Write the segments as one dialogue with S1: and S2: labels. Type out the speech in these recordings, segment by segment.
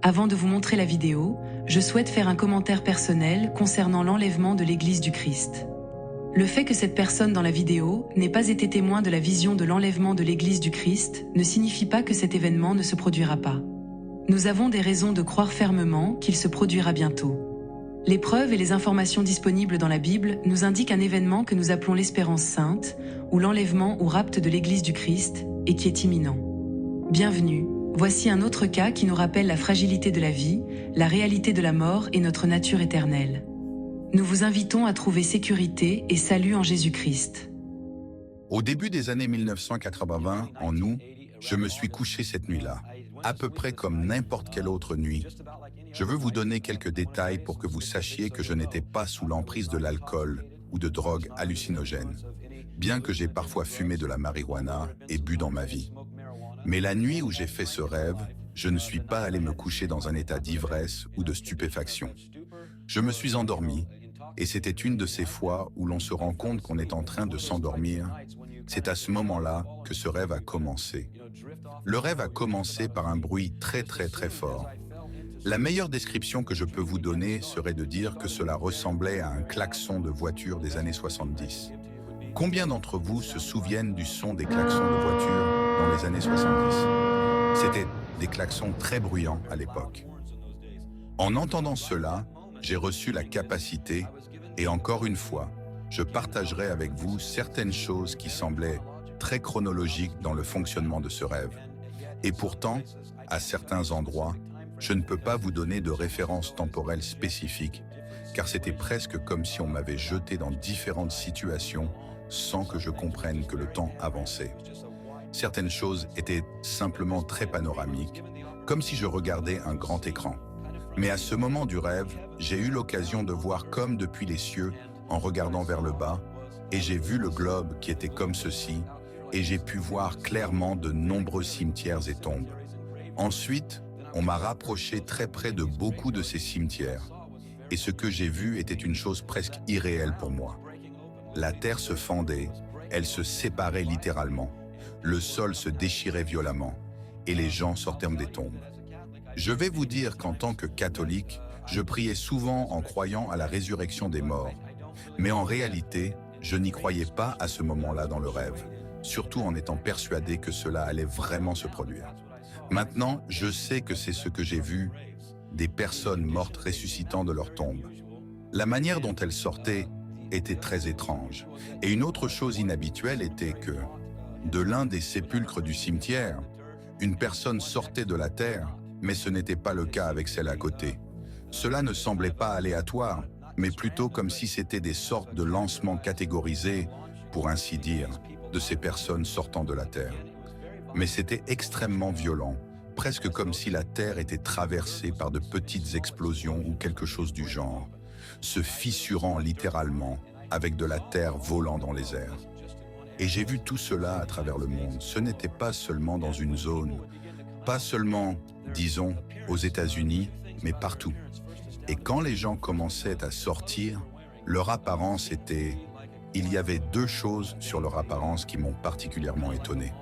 S1: Avant de vous montrer la vidéo, je souhaite faire un commentaire personnel concernant l'enlèvement de l'Église du Christ. Le fait que cette personne dans la vidéo n'ait pas été témoin de la vision de l'enlèvement de l'Église du Christ ne signifie pas que cet événement ne se produira pas. Nous avons des raisons de croire fermement qu'il se produira bientôt. Les preuves et les informations disponibles dans la Bible nous indiquent un événement que nous appelons l'Espérance sainte, ou l'enlèvement ou rapt de l'Église du Christ, et qui est imminent. Bienvenue, voici un autre cas qui nous rappelle la fragilité de la vie, la réalité de la mort et notre nature éternelle. Nous vous invitons à trouver sécurité et salut en Jésus-Christ.
S2: Au début des années 1980, en août, je me suis couché cette nuit-là, à peu près comme n'importe quelle autre nuit. Je veux vous donner quelques détails pour que vous sachiez que je n'étais pas sous l'emprise de l'alcool ou de drogues hallucinogènes, bien que j'ai parfois fumé de la marijuana et bu dans ma vie. Mais la nuit où j'ai fait ce rêve, je ne suis pas allé me coucher dans un état d'ivresse ou de stupéfaction. Je me suis endormi, et c'était une de ces fois où l'on se rend compte qu'on est en train de s'endormir. C'est à ce moment-là que ce rêve a commencé. Le rêve a commencé par un bruit très fort. La meilleure description que je peux vous donner serait de dire que cela ressemblait à un klaxon de voiture des années 70. Combien d'entre vous se souviennent du son des klaxons de voiture dans les années 70? C'était des klaxons très bruyants à l'époque. En entendant cela, j'ai reçu la capacité, et encore une fois, je partagerai avec vous certaines choses qui semblaient très chronologiques dans le fonctionnement de ce rêve. Et pourtant, à certains endroits, je ne peux pas vous donner de référence temporelle spécifique, car c'était presque comme si on m'avait jeté dans différentes situations sans que je comprenne que le temps avançait. Certaines choses étaient simplement très panoramiques, comme si je regardais un grand écran. Mais à ce moment du rêve, j'ai eu l'occasion de voir comme depuis les cieux, en regardant vers le bas, et j'ai vu le globe qui était comme ceci, et j'ai pu voir clairement de nombreux cimetières et tombes. Ensuite, on m'a rapproché très près de beaucoup de ces cimetières, et ce que j'ai vu était une chose presque irréelle pour moi. La terre se fendait, elle se séparait littéralement, le sol se déchirait violemment, et les gens sortaient des tombes. Je vais vous dire qu'en tant que catholique, je priais souvent en croyant à la résurrection des morts, mais en réalité, je n'y croyais pas à ce moment-là dans le rêve, surtout en étant persuadé que cela allait vraiment se produire. Maintenant, je sais que c'est ce que j'ai vu, des personnes mortes ressuscitant de leur tombe. La manière dont elles sortaient était très étrange, et une autre chose inhabituelle était que, de l'un des sépulcres du cimetière, une personne sortait de la terre, mais ce n'était pas le cas avec celle à côté. Cela ne semblait pas aléatoire, mais plutôt comme si c'était des sortes de lancements catégorisés, pour ainsi dire, de ces personnes sortant de la terre. Mais c'était extrêmement violent, presque comme si la terre était traversée par de petites explosions ou quelque chose du genre, se fissurant littéralement avec de la terre volant dans les airs. Et j'ai vu tout cela à travers le monde. Ce n'était pas seulement dans une zone, pas seulement, disons, aux États-Unis, mais partout. Et quand les gens commençaient à sortir, leur apparence était... Il y avait deux choses sur leur apparence qui m'ont particulièrement étonné.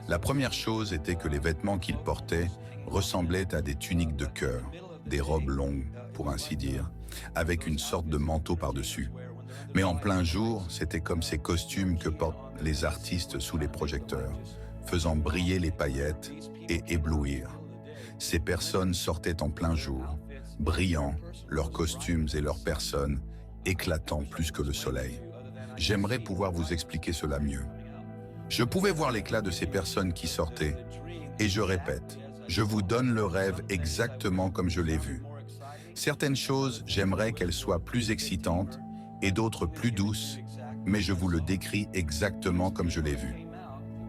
S2: La première chose était que les vêtements qu'ils portaient ressemblaient à des tuniques de cœur, des robes longues, pour ainsi dire, avec une sorte de manteau par-dessus. Mais en plein jour, c'était comme ces costumes que portent les artistes sous les projecteurs, faisant briller les paillettes et éblouir. Ces personnes sortaient en plein jour, brillants, leurs costumes et leurs personnes, éclatant plus que le soleil. J'aimerais pouvoir vous expliquer cela mieux. Je pouvais voir l'éclat de ces personnes qui sortaient, et je répète, je vous donne le rêve exactement comme je l'ai vu. Certaines choses, j'aimerais qu'elles soient plus excitantes, et d'autres plus douces, mais je vous le décris exactement comme je l'ai vu.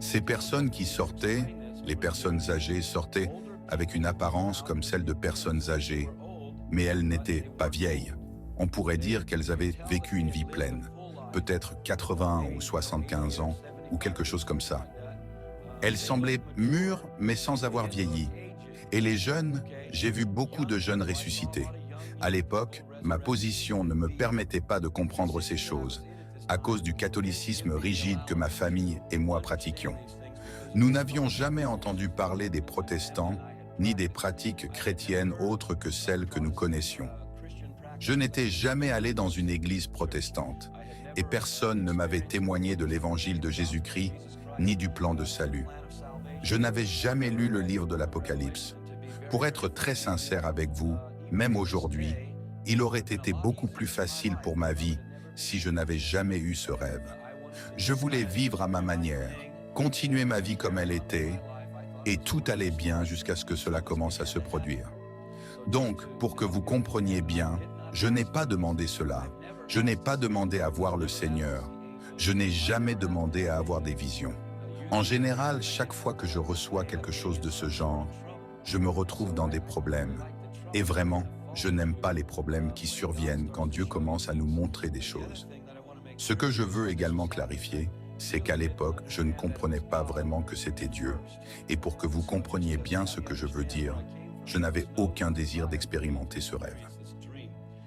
S2: Ces personnes qui sortaient, les personnes âgées sortaient avec une apparence comme celle de personnes âgées, mais elles n'étaient pas vieilles. On pourrait dire qu'elles avaient vécu une vie pleine, peut-être 80 ou 75 ans, ou quelque chose comme ça. Elles semblaient mûres, mais sans avoir vieilli. Et les jeunes, j'ai vu beaucoup de jeunes ressuscités. À l'époque, ma position ne me permettait pas de comprendre ces choses, à cause du catholicisme rigide que ma famille et moi pratiquions. Nous n'avions jamais entendu parler des protestants, ni des pratiques chrétiennes autres que celles que nous connaissions. Je n'étais jamais allé dans une église protestante, et personne ne m'avait témoigné de l'évangile de Jésus-Christ, ni du plan de salut. Je n'avais jamais lu le livre de l'Apocalypse. Pour être très sincère avec vous, même aujourd'hui, il aurait été beaucoup plus facile pour ma vie si je n'avais jamais eu ce rêve. Je voulais vivre à ma manière, continuer ma vie comme elle était, et tout allait bien jusqu'à ce que cela commence à se produire. Donc, pour que vous compreniez bien, je n'ai pas demandé cela. Je n'ai pas demandé à voir le Seigneur. Je n'ai jamais demandé à avoir des visions. En général, chaque fois que je reçois quelque chose de ce genre, je me retrouve dans des problèmes. Et vraiment, je n'aime pas les problèmes qui surviennent quand Dieu commence à nous montrer des choses. Ce que je veux également clarifier, c'est qu'à l'époque, je ne comprenais pas vraiment que c'était Dieu. Et pour que vous compreniez bien ce que je veux dire, je n'avais aucun désir d'expérimenter ce rêve.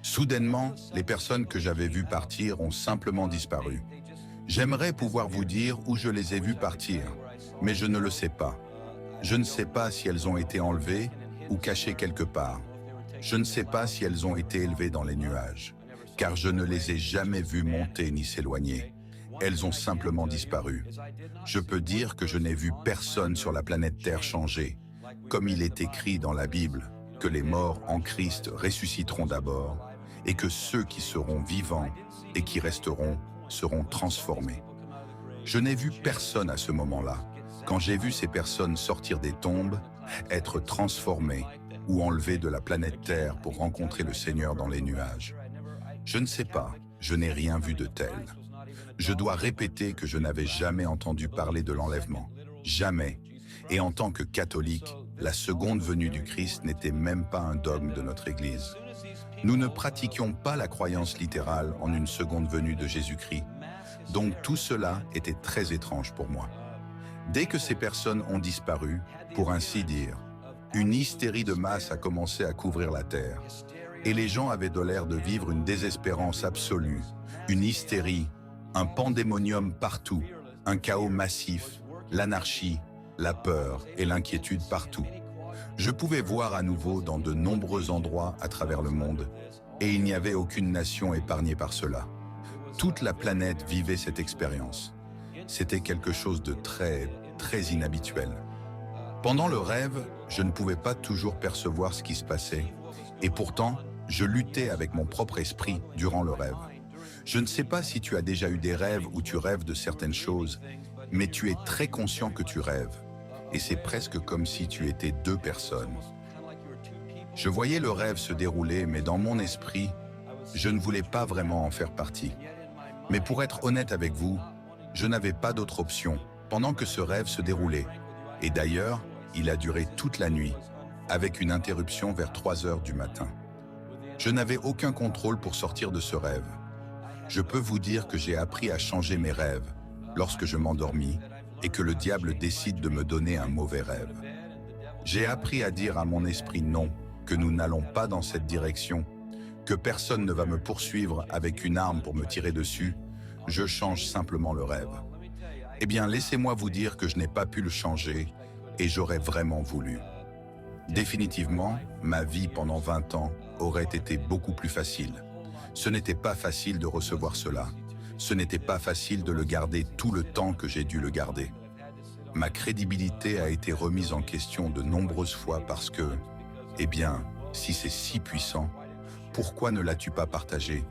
S2: Soudainement, les personnes que j'avais vues partir ont simplement disparu. J'aimerais pouvoir vous dire où je les ai vues partir, mais je ne le sais pas. Je ne sais pas si elles ont été enlevées ou cachées quelque part. Je ne sais pas si elles ont été élevées dans les nuages, car je ne les ai jamais vues monter ni s'éloigner. Elles ont simplement disparu. Je peux dire que je n'ai vu personne sur la planète Terre changer, comme il est écrit dans la Bible, que les morts en Christ ressusciteront d'abord, et que ceux qui seront vivants et qui resteront seront transformés. Je n'ai vu personne à ce moment-là. Quand j'ai vu ces personnes sortir des tombes, être transformées ou enlevées de la planète Terre pour rencontrer le Seigneur dans les nuages. Je ne sais pas, je n'ai rien vu de tel. Je dois répéter que je n'avais jamais entendu parler de l'enlèvement. Jamais. Et en tant que catholique, la seconde venue du Christ n'était même pas un dogme de notre Église. Nous ne pratiquions pas la croyance littérale en une seconde venue de Jésus-Christ. Donc tout cela était très étrange pour moi. Dès que ces personnes ont disparu, pour ainsi dire, une hystérie de masse a commencé à couvrir la terre. Et les gens avaient de l'air de vivre une désespérance absolue, une hystérie, un pandémonium partout, un chaos massif, l'anarchie, la peur et l'inquiétude partout. Je pouvais voir à nouveau dans de nombreux endroits à travers le monde, et il n'y avait aucune nation épargnée par cela. Toute la planète vivait cette expérience. C'était quelque chose de très inhabituel. Pendant le rêve, je ne pouvais pas toujours percevoir ce qui se passait, et pourtant, je luttais avec mon propre esprit durant le rêve. Je ne sais pas si tu as déjà eu des rêves où tu rêves de certaines choses, mais tu es très conscient que tu rêves. Et c'est presque comme si tu étais deux personnes. Je voyais le rêve se dérouler, mais dans mon esprit, je ne voulais pas vraiment en faire partie. Mais pour être honnête avec vous, je n'avais pas d'autre option pendant que ce rêve se déroulait. Et d'ailleurs, il a duré toute la nuit, avec une interruption vers 3 heures du matin. Je n'avais aucun contrôle pour sortir de ce rêve. Je peux vous dire que j'ai appris à changer mes rêves lorsque je m'endormis et que le diable décide de me donner un mauvais rêve. J'ai appris à dire à mon esprit non, que nous n'allons pas dans cette direction, que personne ne va me poursuivre avec une arme pour me tirer dessus. Je change simplement le rêve. Eh bien, laissez-moi vous dire que je n'ai pas pu le changer et j'aurais vraiment voulu. Définitivement, ma vie pendant 20 ans aurait été beaucoup plus facile. Ce n'était pas facile de recevoir cela. Ce n'était pas facile de le garder tout le temps que j'ai dû le garder. Ma crédibilité a été remise en question de nombreuses fois parce que, eh bien, si c'est si puissant, pourquoi ne l'as-tu pas partagé?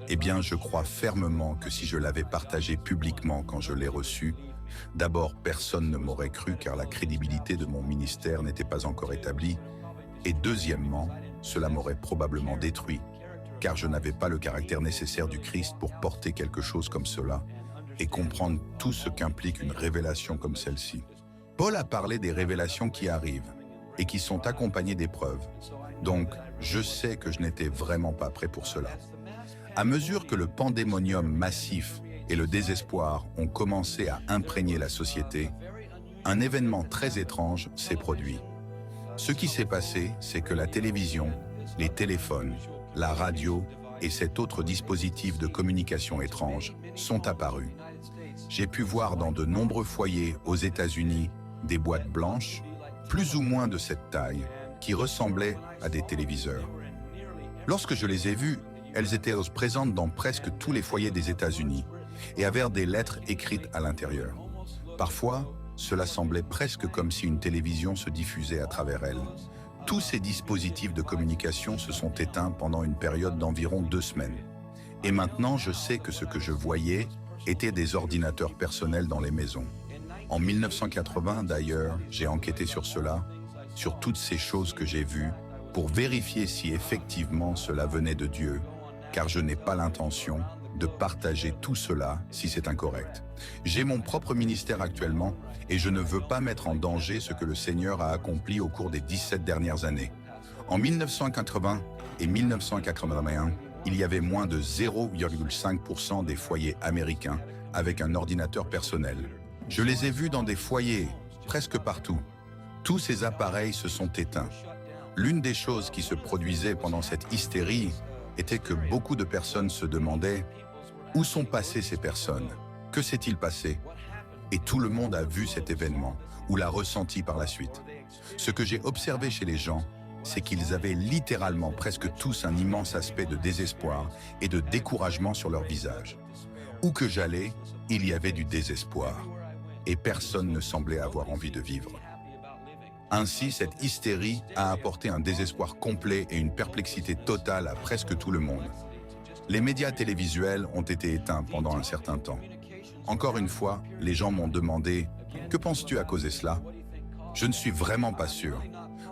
S2: Eh bien, je crois fermement que si je l'avais partagé publiquement quand je l'ai reçu, d'abord, personne ne m'aurait cru car la crédibilité de mon ministère n'était pas encore établie, et deuxièmement, cela m'aurait probablement détruit, car je n'avais pas le caractère nécessaire du Christ pour porter quelque chose comme cela et comprendre tout ce qu'implique une révélation comme celle-ci. Paul a parlé des révélations qui arrivent et qui sont accompagnées d'épreuves. Donc, je sais que je n'étais vraiment pas prêt pour cela. À mesure que le pandémonium massif et le désespoir ont commencé à imprégner la société, un événement très étrange s'est produit. Ce qui s'est passé, c'est que la télévision, les téléphones, la radio et cet autre dispositif de communication étrange sont apparus. J'ai pu voir dans de nombreux foyers aux États-Unis des boîtes blanches, plus ou moins de cette taille, qui ressemblaient à des téléviseurs. Lorsque je les ai vues, elles étaient présentes dans presque tous les foyers des États-Unis et avaient des lettres écrites à l'intérieur. Parfois, cela semblait presque comme si une télévision se diffusait à travers elles. Tous ces dispositifs de communication se sont éteints pendant une période d'environ 2 semaines. Et maintenant, je sais que ce que je voyais étaient des ordinateurs personnels dans les maisons. En 1980, d'ailleurs, j'ai enquêté sur cela, sur toutes ces choses que j'ai vues, pour vérifier si effectivement cela venait de Dieu, car je n'ai pas l'intention de partager tout cela si c'est incorrect. J'ai mon propre ministère actuellement et je ne veux pas mettre en danger ce que le Seigneur a accompli au cours des 17 dernières années. En 1980 et 1981, il y avait moins de 0,5% des foyers américains avec un ordinateur personnel. Je les ai vus dans des foyers, presque partout. Tous ces appareils se sont éteints. L'une des choses qui se produisait pendant cette hystérie était que beaucoup de personnes se demandaient « Où sont passées ces personnes? Que s'est-il passé ?» Et tout le monde a vu cet événement, ou l'a ressenti par la suite. Ce que j'ai observé chez les gens, c'est qu'ils avaient littéralement presque tous un immense aspect de désespoir et de découragement sur leur visage. Où que j'allais, il y avait du désespoir, et personne ne semblait avoir envie de vivre. Ainsi, cette hystérie a apporté un désespoir complet et une perplexité totale à presque tout le monde. Les médias télévisuels ont été éteints pendant un certain temps. Encore une fois, les gens m'ont demandé « Que penses-tu à causer cela ?» Je ne suis vraiment pas sûr.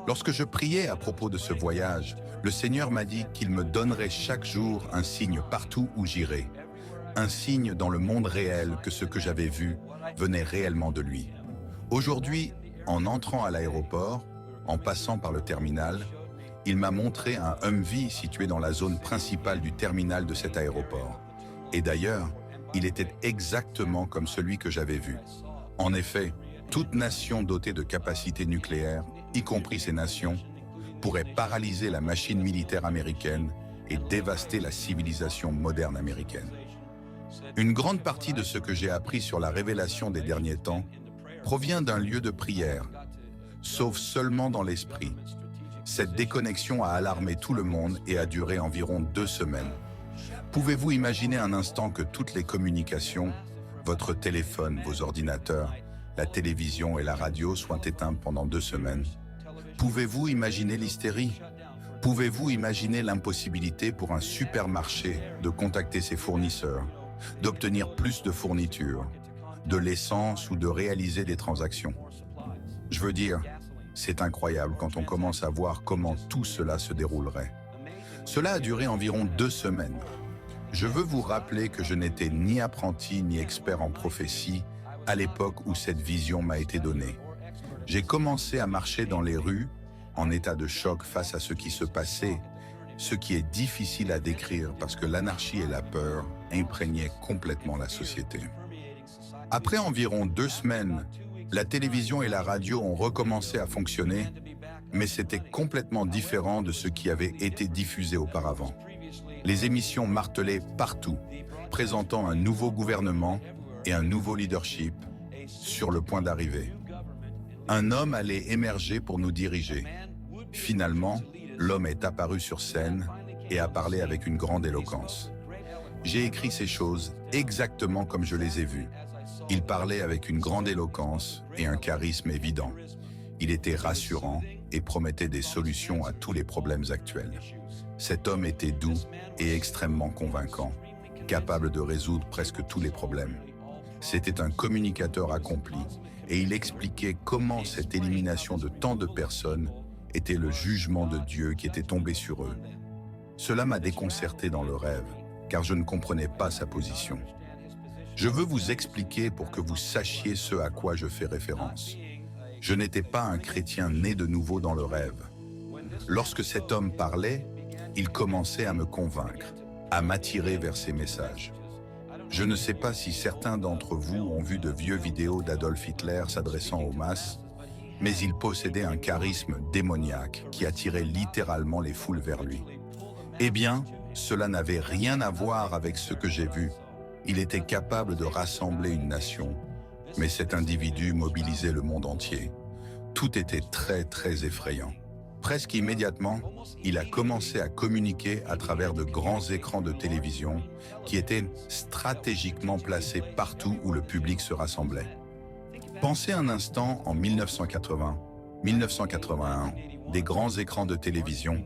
S2: Lorsque je priais à propos de ce voyage, le Seigneur m'a dit qu'il me donnerait chaque jour un signe partout où j'irais. Un signe dans le monde réel que ce que j'avais vu venait réellement de lui. Aujourd'hui, en entrant à l'aéroport, en passant par le terminal, il m'a montré un Humvee situé dans la zone principale du terminal de cet aéroport. Et d'ailleurs, il était exactement comme celui que j'avais vu. En effet, toute nation dotée de capacités nucléaires, y compris ces nations, pourrait paralyser la machine militaire américaine et dévaster la civilisation moderne américaine. Une grande partie de ce que j'ai appris sur la révélation des derniers temps provient d'un lieu de prière, sauf seulement dans l'esprit. Cette déconnexion a alarmé tout le monde et a duré environ 2 semaines. Pouvez-vous imaginer un instant que toutes les communications, votre téléphone, vos ordinateurs, la télévision et la radio soient éteintes pendant 2 semaines? Pouvez-vous imaginer l'hystérie? Pouvez-vous imaginer l'impossibilité pour un supermarché de contacter ses fournisseurs, d'obtenir plus de fournitures, de l'essence ou de réaliser des transactions? Je veux dire, c'est incroyable quand on commence à voir comment tout cela se déroulerait. Cela a duré environ 2 semaines. Je veux vous rappeler que je n'étais ni apprenti ni expert en prophétie à l'époque où cette vision m'a été donnée. J'ai commencé à marcher dans les rues, en état de choc face à ce qui se passait, ce qui est difficile à décrire parce que l'anarchie et la peur imprégnaient complètement la société. Après environ 2 semaines, la télévision et la radio ont recommencé à fonctionner, mais c'était complètement différent de ce qui avait été diffusé auparavant. Les émissions martelaient partout, présentant un nouveau gouvernement et un nouveau leadership sur le point d'arriver. Un homme allait émerger pour nous diriger. Finalement, l'homme est apparu sur scène et a parlé avec une grande éloquence. J'ai écrit ces choses exactement comme je les ai vues. Il parlait avec une grande éloquence et un charisme évident. Il était rassurant et promettait des solutions à tous les problèmes actuels. Cet homme était doux et extrêmement convaincant, capable de résoudre presque tous les problèmes. C'était un communicateur accompli et il expliquait comment cette élimination de tant de personnes était le jugement de Dieu qui était tombé sur eux. Cela m'a déconcerté dans le rêve, car je ne comprenais pas sa position. Je veux vous expliquer pour que vous sachiez ce à quoi je fais référence. Je n'étais pas un chrétien né de nouveau dans le rêve. Lorsque cet homme parlait, il commençait à me convaincre, à m'attirer vers ses messages. Je ne sais pas si certains d'entre vous ont vu de vieux vidéos d'Adolf Hitler s'adressant aux masses, mais il possédait un charisme démoniaque qui attirait littéralement les foules vers lui. Eh bien, cela n'avait rien à voir avec ce que j'ai vu. Il était capable de rassembler une nation, mais cet individu mobilisait le monde entier. Tout était très, très effrayant. Presque immédiatement, il a commencé à communiquer à travers de grands écrans de télévision qui étaient stratégiquement placés partout où le public se rassemblait. Pensez un instant en 1980, 1981, des grands écrans de télévision.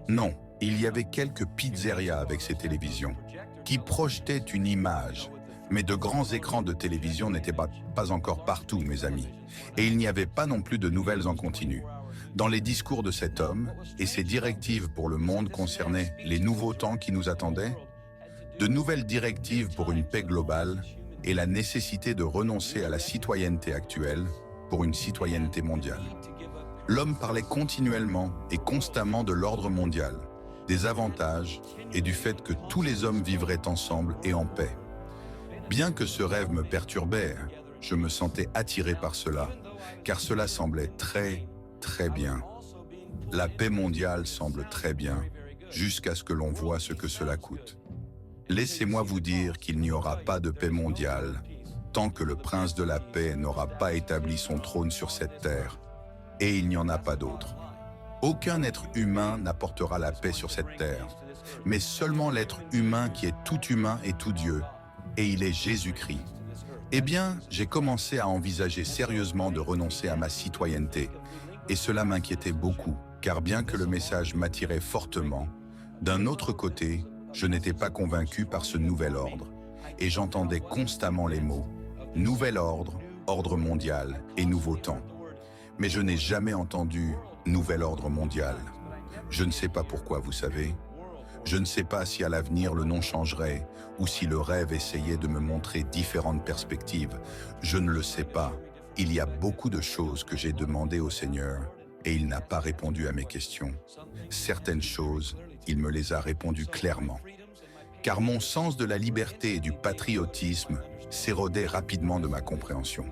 S2: Non, il y avait quelques pizzerias avec ces télévisions qui projetaient une image, mais de grands écrans de télévision n'étaient pas encore partout, mes amis. Et il n'y avait pas non plus de nouvelles en continu. Dans les discours de cet homme et ses directives pour le monde concernaient les nouveaux temps qui nous attendaient, de nouvelles directives pour une paix globale et la nécessité de renoncer à la citoyenneté actuelle pour une citoyenneté mondiale. L'homme parlait continuellement et constamment de l'ordre mondial, des avantages et du fait que tous les hommes vivraient ensemble et en paix. Bien que ce rêve me perturbait, je me sentais attiré par cela, car cela semblait très bien. La paix mondiale semble très bien, jusqu'à ce que l'on voit ce que cela coûte. Laissez-moi vous dire qu'il n'y aura pas de paix mondiale tant que le prince de la paix n'aura pas établi son trône sur cette terre, et il n'y en a pas d'autre. Aucun être humain n'apportera la paix sur cette terre, mais seulement l'être humain qui est tout humain et tout Dieu, et il est Jésus-Christ. Eh bien, j'ai commencé à envisager sérieusement de renoncer à ma citoyenneté, et cela m'inquiétait beaucoup, car bien que le message m'attirait fortement, d'un autre côté, je n'étais pas convaincu par ce nouvel ordre, et j'entendais constamment les mots « nouvel ordre, ordre mondial et nouveau temps ». Mais je n'ai jamais entendu « nouvel ordre mondial ». Je ne sais pas pourquoi, vous savez. Je ne sais pas si à l'avenir le nom changerait, ou si le rêve essayait de me montrer différentes perspectives. Je ne le sais pas. Il y a beaucoup de choses que j'ai demandées au Seigneur, et il n'a pas répondu à mes questions. Certaines choses, il me les a répondues clairement. Car mon sens de la liberté et du patriotisme s'érodait rapidement de ma compréhension.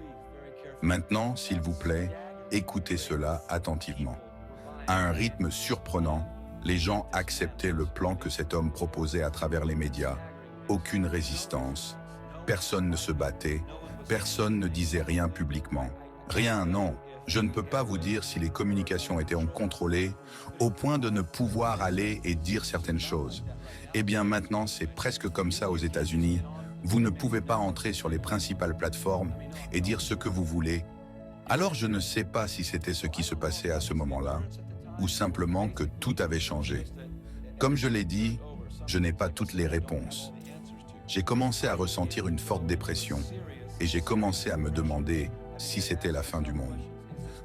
S2: Maintenant, s'il vous plaît, écoutez cela attentivement. À un rythme surprenant, les gens acceptaient le plan que cet homme proposait à travers les médias. Aucune résistance, personne ne se battait, personne ne disait rien publiquement. Rien, non. Je ne peux pas vous dire si les communications étaient contrôlées au point de ne pouvoir aller et dire certaines choses. Eh bien maintenant, c'est presque comme ça aux États-Unis. Vous ne pouvez pas entrer sur les principales plateformes et dire ce que vous voulez. Alors je ne sais pas si c'était ce qui se passait à ce moment-là, ou simplement que tout avait changé. Comme je l'ai dit, je n'ai pas toutes les réponses. J'ai commencé à ressentir une forte dépression, et j'ai commencé à me demander si c'était la fin du monde.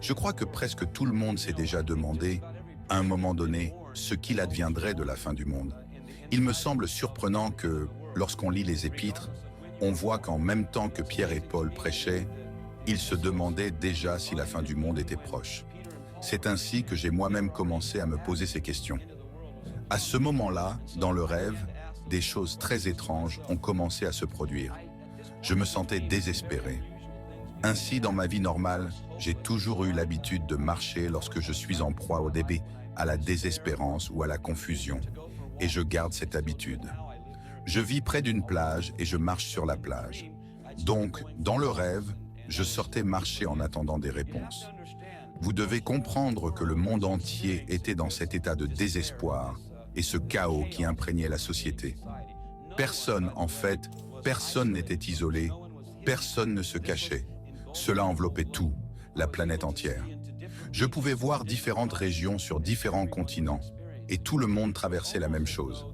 S2: Je crois que presque tout le monde s'est déjà demandé, à un moment donné, ce qu'il adviendrait de la fin du monde. Il me semble surprenant que, lorsqu'on lit les Épîtres, on voit qu'en même temps que Pierre et Paul prêchaient, ils se demandaient déjà si la fin du monde était proche. C'est ainsi que j'ai moi-même commencé à me poser ces questions. À ce moment-là, dans le rêve, des choses très étranges ont commencé à se produire. Je me sentais désespéré. Ainsi, dans ma vie normale, j'ai toujours eu l'habitude de marcher lorsque je suis en proie au débit, à la désespérance ou à la confusion. Et je garde cette habitude. Je vis près d'une plage et je marche sur la plage. Donc, dans le rêve, je sortais marcher en attendant des réponses. Vous devez comprendre que le monde entier était dans cet état de désespoir et ce chaos qui imprégnait la société. Personne, en fait, personne n'était isolé, personne ne se cachait. Cela enveloppait tout, la planète entière. Je pouvais voir différentes régions sur différents continents, et tout le monde traversait la même chose.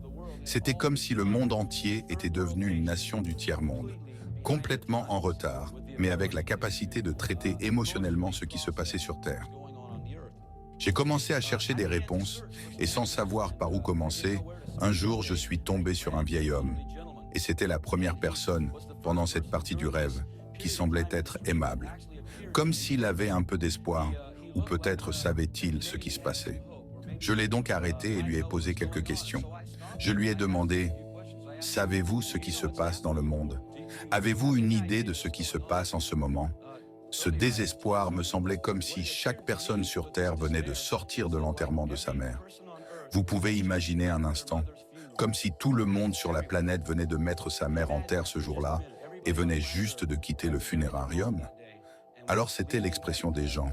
S2: C'était comme si le monde entier était devenu une nation du tiers-monde, complètement en retard, mais avec la capacité de traiter émotionnellement ce qui se passait sur Terre. J'ai commencé à chercher des réponses, et sans savoir par où commencer, un jour je suis tombé sur un vieil homme, et c'était la première personne, pendant cette partie du rêve, qui semblait être aimable, comme s'il avait un peu d'espoir, ou peut-être savait-il ce qui se passait. Je l'ai donc arrêté et lui ai posé quelques questions. Je lui ai demandé « Savez-vous ce qui se passe dans le monde? Avez-vous une idée de ce qui se passe en ce moment ?» Ce désespoir me semblait comme si chaque personne sur Terre venait de sortir de l'enterrement de sa mère. Vous pouvez imaginer un instant, comme si tout le monde sur la planète venait de mettre sa mère en terre ce jour-là et venait juste de quitter le funérarium. Alors c'était l'expression des gens.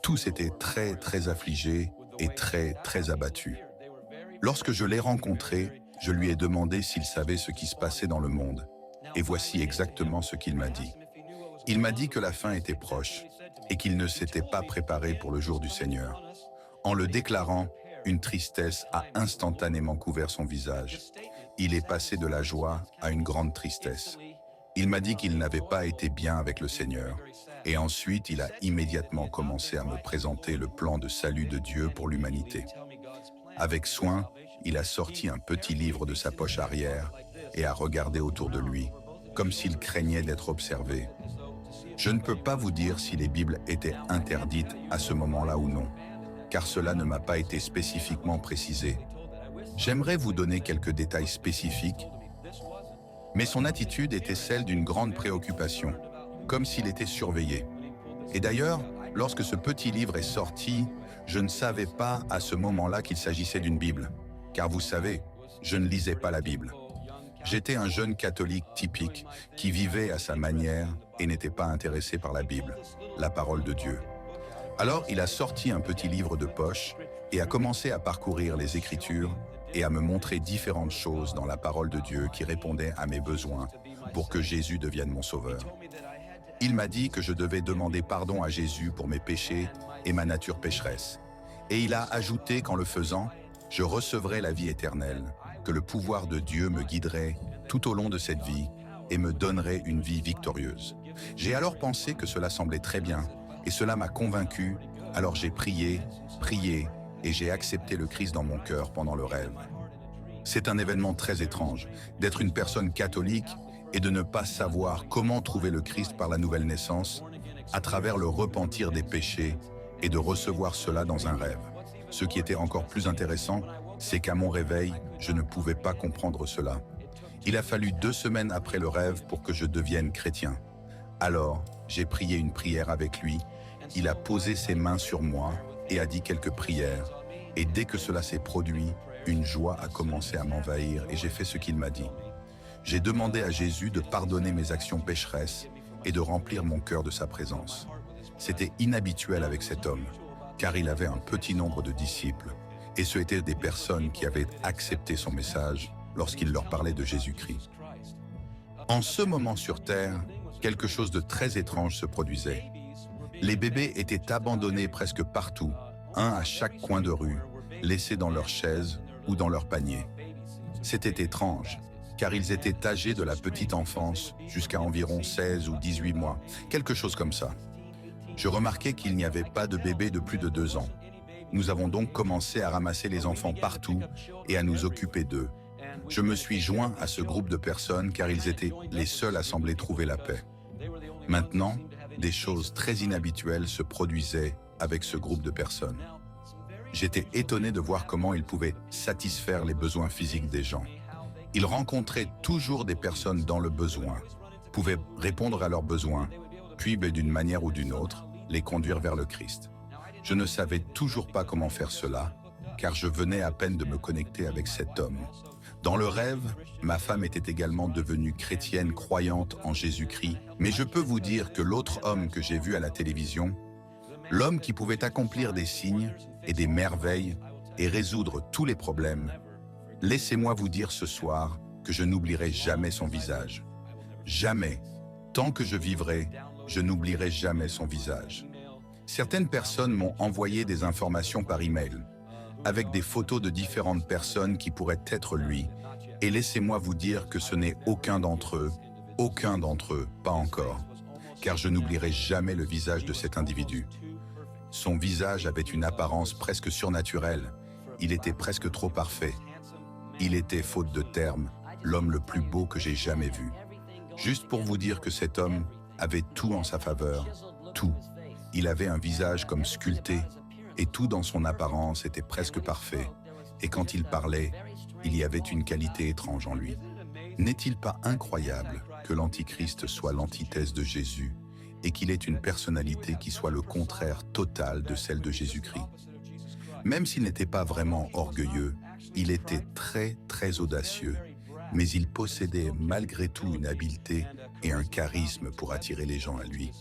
S2: Tous étaient très affligés et très abattus. Lorsque je l'ai rencontré, je lui ai demandé s'il savait ce qui se passait dans le monde. Et voici exactement ce qu'il m'a dit. Il m'a dit que la fin était proche et qu'il ne s'était pas préparé pour le jour du Seigneur. En le déclarant, une tristesse a instantanément couvert son visage. Il est passé de la joie à une grande tristesse. Il m'a dit qu'il n'avait pas été bien avec le Seigneur. Et ensuite, il a immédiatement commencé à me présenter le plan de salut de Dieu pour l'humanité. Avec soin, il a sorti un petit livre de sa poche arrière et a regardé autour de lui, comme s'il craignait d'être observé. Je ne peux pas vous dire si les Bibles étaient interdites à ce moment-là ou non, car cela ne m'a pas été spécifiquement précisé. J'aimerais vous donner quelques détails spécifiques, mais son attitude était celle d'une grande préoccupation, comme s'il était surveillé. Et d'ailleurs, lorsque ce petit livre est sorti, je ne savais pas à ce moment-là qu'il s'agissait d'une Bible, car vous savez, je ne lisais pas la Bible. J'étais un jeune catholique typique qui vivait à sa manière et n'était pas intéressé par la Bible, la parole de Dieu. Alors il a sorti un petit livre de poche et a commencé à parcourir les Écritures et à me montrer différentes choses dans la parole de Dieu qui répondaient à mes besoins pour que Jésus devienne mon sauveur. Il m'a dit que je devais demander pardon à Jésus pour mes péchés et ma nature pécheresse. Et il a ajouté qu'en le faisant, je recevrais la vie éternelle, que le pouvoir de Dieu me guiderait tout au long de cette vie et me donnerait une vie victorieuse. J'ai alors pensé que cela semblait très bien et cela m'a convaincu, alors j'ai prié et j'ai accepté le Christ dans mon cœur pendant le rêve. C'est un événement très étrange d'être une personne catholique et de ne pas savoir comment trouver le Christ par la nouvelle naissance à travers le repentir des péchés et de recevoir cela dans un rêve. Ce qui était encore plus intéressant, c'est qu'à mon réveil, je ne pouvais pas comprendre cela. Il a fallu 2 semaines après le rêve pour que je devienne chrétien. Alors, j'ai prié une prière avec lui, il a posé ses mains sur moi et a dit quelques prières. Et dès que cela s'est produit, une joie a commencé à m'envahir et j'ai fait ce qu'il m'a dit. J'ai demandé à Jésus de pardonner mes actions pécheresses et de remplir mon cœur de sa présence. C'était inhabituel avec cet homme, car il avait un petit nombre de disciples, et ce étaient des personnes qui avaient accepté son message lorsqu'il leur parlait de Jésus-Christ. En ce moment sur Terre, quelque chose de très étrange se produisait. Les bébés étaient abandonnés presque partout, un à chaque coin de rue, laissés dans leurs chaises ou dans leurs paniers. C'était étrange, car ils étaient âgés de la petite enfance jusqu'à environ 16 ou 18 mois, quelque chose comme ça. Je remarquais qu'il n'y avait pas de bébés de plus de 2 ans. Nous avons donc commencé à ramasser les enfants partout et à nous occuper d'eux. Je me suis joint à ce groupe de personnes car ils étaient les seuls à sembler trouver la paix. Maintenant, des choses très inhabituelles se produisaient avec ce groupe de personnes. J'étais étonné de voir comment ils pouvaient satisfaire les besoins physiques des gens. Ils rencontraient toujours des personnes dans le besoin, pouvaient répondre à leurs besoins, puis d'une manière ou d'une autre, les conduire vers le Christ. Je ne savais toujours pas comment faire cela, car je venais à peine de me connecter avec cet homme. Dans le rêve, ma femme était également devenue chrétienne croyante en Jésus-Christ, mais je peux vous dire que l'autre homme que j'ai vu à la télévision, l'homme qui pouvait accomplir des signes et des merveilles et résoudre tous les problèmes, laissez-moi vous dire ce soir que je n'oublierai jamais son visage. Jamais. Tant que je vivrai, je n'oublierai jamais son visage. Certaines personnes m'ont envoyé des informations par email, avec des photos de différentes personnes qui pourraient être lui, et laissez-moi vous dire que ce n'est aucun d'entre eux, pas encore, car je n'oublierai jamais le visage de cet individu. Son visage avait une apparence presque surnaturelle, il était presque trop parfait. Il était, faute de termes, l'homme le plus beau que j'ai jamais vu. Juste pour vous dire que cet homme avait tout en sa faveur, tout. Il avait un visage comme sculpté, et tout dans son apparence était presque parfait. Et quand il parlait, il y avait une qualité étrange en lui. N'est-il pas incroyable que l'Antichrist soit l'antithèse de Jésus et qu'il ait une personnalité qui soit le contraire total de celle de Jésus-Christ? Même s'il n'était pas vraiment orgueilleux, il était très audacieux, mais il possédait malgré tout une habileté et un charisme pour attirer les gens à lui.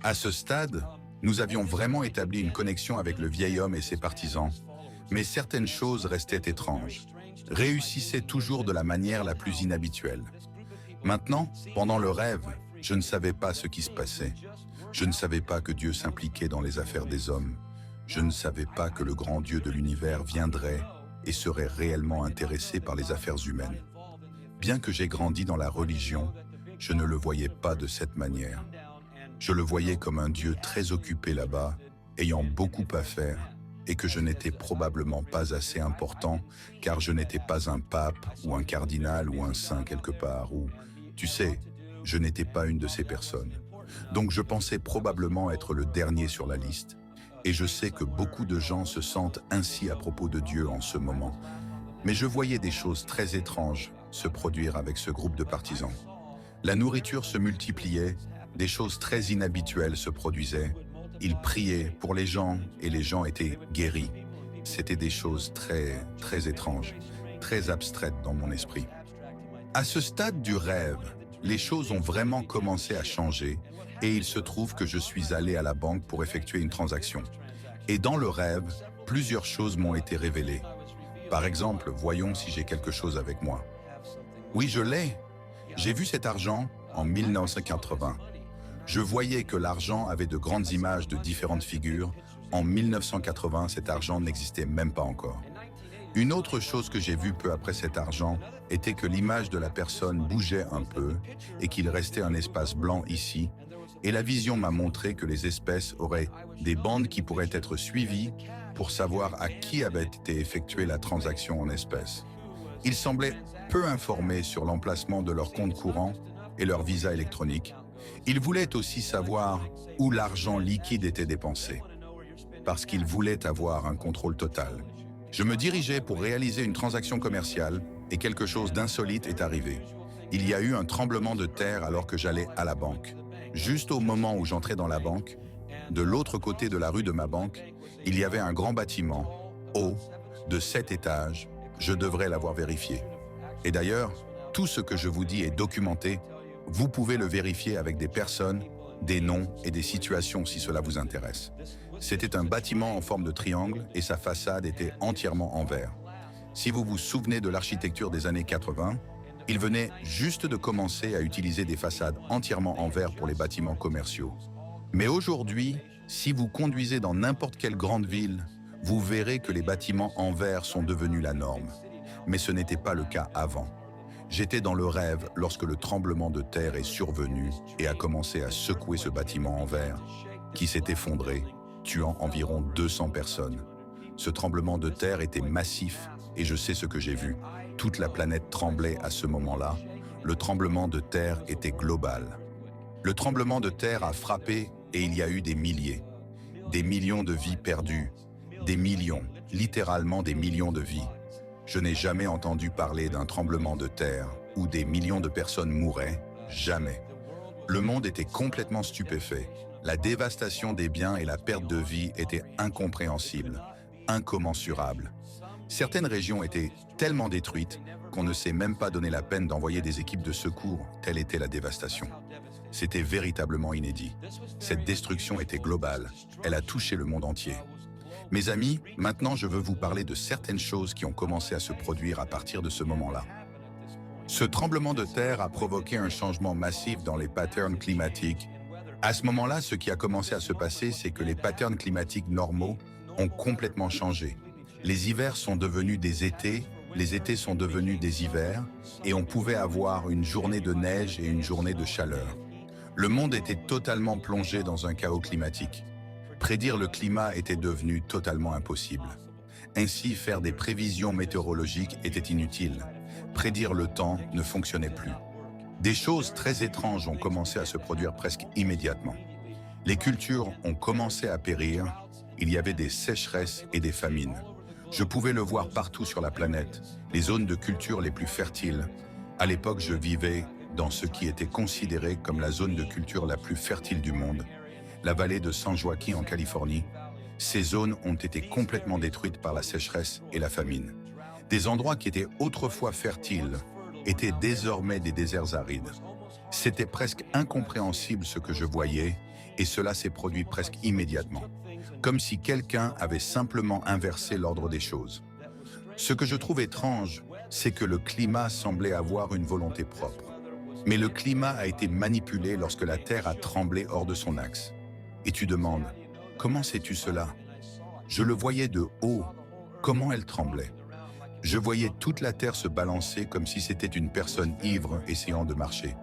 S2: À ce stade, nous avions vraiment établi une connexion avec le vieil homme et ses partisans, Mais certaines choses restaient étranges, réussissaient toujours de la manière la plus inhabituelle. Maintenant, pendant le rêve, je ne savais pas ce qui se passait. Je ne savais pas que Dieu s'impliquait dans les affaires des hommes. Je ne savais pas que le grand Dieu de l'univers viendrait et serait réellement intéressé par les affaires humaines. Bien que j'ai grandi dans la religion, je ne le voyais pas de cette manière. Je le voyais comme un Dieu très occupé là-bas, ayant beaucoup à faire, et que je n'étais probablement pas assez important, car je n'étais pas un pape, ou un cardinal, ou un saint quelque part, ou, tu sais, je n'étais pas une de ces personnes. Donc je pensais probablement être le dernier sur la liste. Et je sais que beaucoup de gens se sentent ainsi à propos de Dieu en ce moment. Mais je voyais des choses très étranges se produire avec ce groupe de partisans. La nourriture se multipliait, des choses très inhabituelles se produisaient. Ils priaient pour les gens et les gens étaient guéris. C'était des choses très étranges, très abstraites dans mon esprit. À ce stade du rêve, les choses ont vraiment commencé à changer et il se trouve que je suis allé à la banque pour effectuer une transaction. Et dans le rêve, plusieurs choses m'ont été révélées. Par exemple, voyons si j'ai quelque chose avec moi. Oui, je l'ai. J'ai vu cet argent en 1980. Je voyais que l'argent avait de grandes images de différentes figures. En 1980, cet argent n'existait même pas encore. Une autre chose que j'ai vue peu après cet argent était que l'image de la personne bougeait un peu et qu'il restait un espace blanc ici. Et la vision m'a montré que les espèces auraient des bandes qui pourraient être suivies pour savoir à qui avait été effectuée la transaction en espèces. Ils semblaient peu informés sur l'emplacement de leur compte courant et leur visa électronique. Ils voulaient aussi savoir où l'argent liquide était dépensé, parce qu'ils voulaient avoir un contrôle total. Je me dirigeais pour réaliser une transaction commerciale et quelque chose d'insolite est arrivé. Il y a eu un tremblement de terre alors que j'allais à la banque. Juste au moment où j'entrais dans la banque, de l'autre côté de la rue de ma banque, il y avait un grand bâtiment, haut, de 7 étages. Je devrais l'avoir vérifié. Et d'ailleurs, tout ce que je vous dis est documenté. Vous pouvez le vérifier avec des personnes, des noms et des situations si cela vous intéresse. C'était un bâtiment en forme de triangle et sa façade était entièrement en verre. Si vous vous souvenez de l'architecture des années 80, il venait juste de commencer à utiliser des façades entièrement en verre pour les bâtiments commerciaux. Mais aujourd'hui, si vous conduisez dans n'importe quelle grande ville, vous verrez que les bâtiments en verre sont devenus la norme. Mais ce n'était pas le cas avant. J'étais dans le rêve lorsque le tremblement de terre est survenu et a commencé à secouer ce bâtiment en verre, qui s'est effondré, tuant environ 200 personnes. Ce tremblement de terre était massif et je sais ce que j'ai vu. Toute la planète tremblait à ce moment-là. Le tremblement de terre était global. Le tremblement de terre a frappé et il y a eu des milliers. Des millions de vies perdues. Des millions, littéralement des millions de vies. Je n'ai jamais entendu parler d'un tremblement de terre où des millions de personnes mouraient, jamais. Le monde était complètement stupéfait. La dévastation des biens et la perte de vie étaient incompréhensibles, incommensurables. Certaines régions étaient tellement détruites qu'on ne s'est même pas donné la peine d'envoyer des équipes de secours, telle était la dévastation. C'était véritablement inédit. Cette destruction était globale, elle a touché le monde entier. Mes amis, maintenant je veux vous parler de certaines choses qui ont commencé à se produire à partir de ce moment-là. Ce tremblement de terre a provoqué un changement massif dans les patterns climatiques. À ce moment-là, ce qui a commencé à se passer, c'est que les patterns climatiques normaux ont complètement changé. Les hivers sont devenus des étés, les étés sont devenus des hivers, et on pouvait avoir une journée de neige et une journée de chaleur. Le monde était totalement plongé dans un chaos climatique. Prédire le climat était devenu totalement impossible. Ainsi, faire des prévisions météorologiques était inutile. Prédire le temps ne fonctionnait plus. Des choses très étranges ont commencé à se produire presque immédiatement. Les cultures ont commencé à périr, il y avait des sécheresses et des famines. Je pouvais le voir partout sur la planète, les zones de culture les plus fertiles. À l'époque, je vivais dans ce qui était considéré comme la zone de culture la plus fertile du monde, la vallée de San Joaquin en Californie. Ces zones ont été complètement détruites par la sécheresse et la famine. Des endroits qui étaient autrefois fertiles étaient désormais des déserts arides. C'était presque incompréhensible ce que je voyais et cela s'est produit presque immédiatement. comme si quelqu'un avait simplement inversé l'ordre des choses. Ce que je trouve étrange, c'est que le climat semblait avoir une volonté propre. Mais le climat a été manipulé lorsque la Terre a tremblé hors de son axe. Et tu demandes, comment sais-tu cela? Je le voyais de haut, comment elle tremblait. Je voyais toute la Terre se balancer comme si c'était une personne ivre essayant de marcher.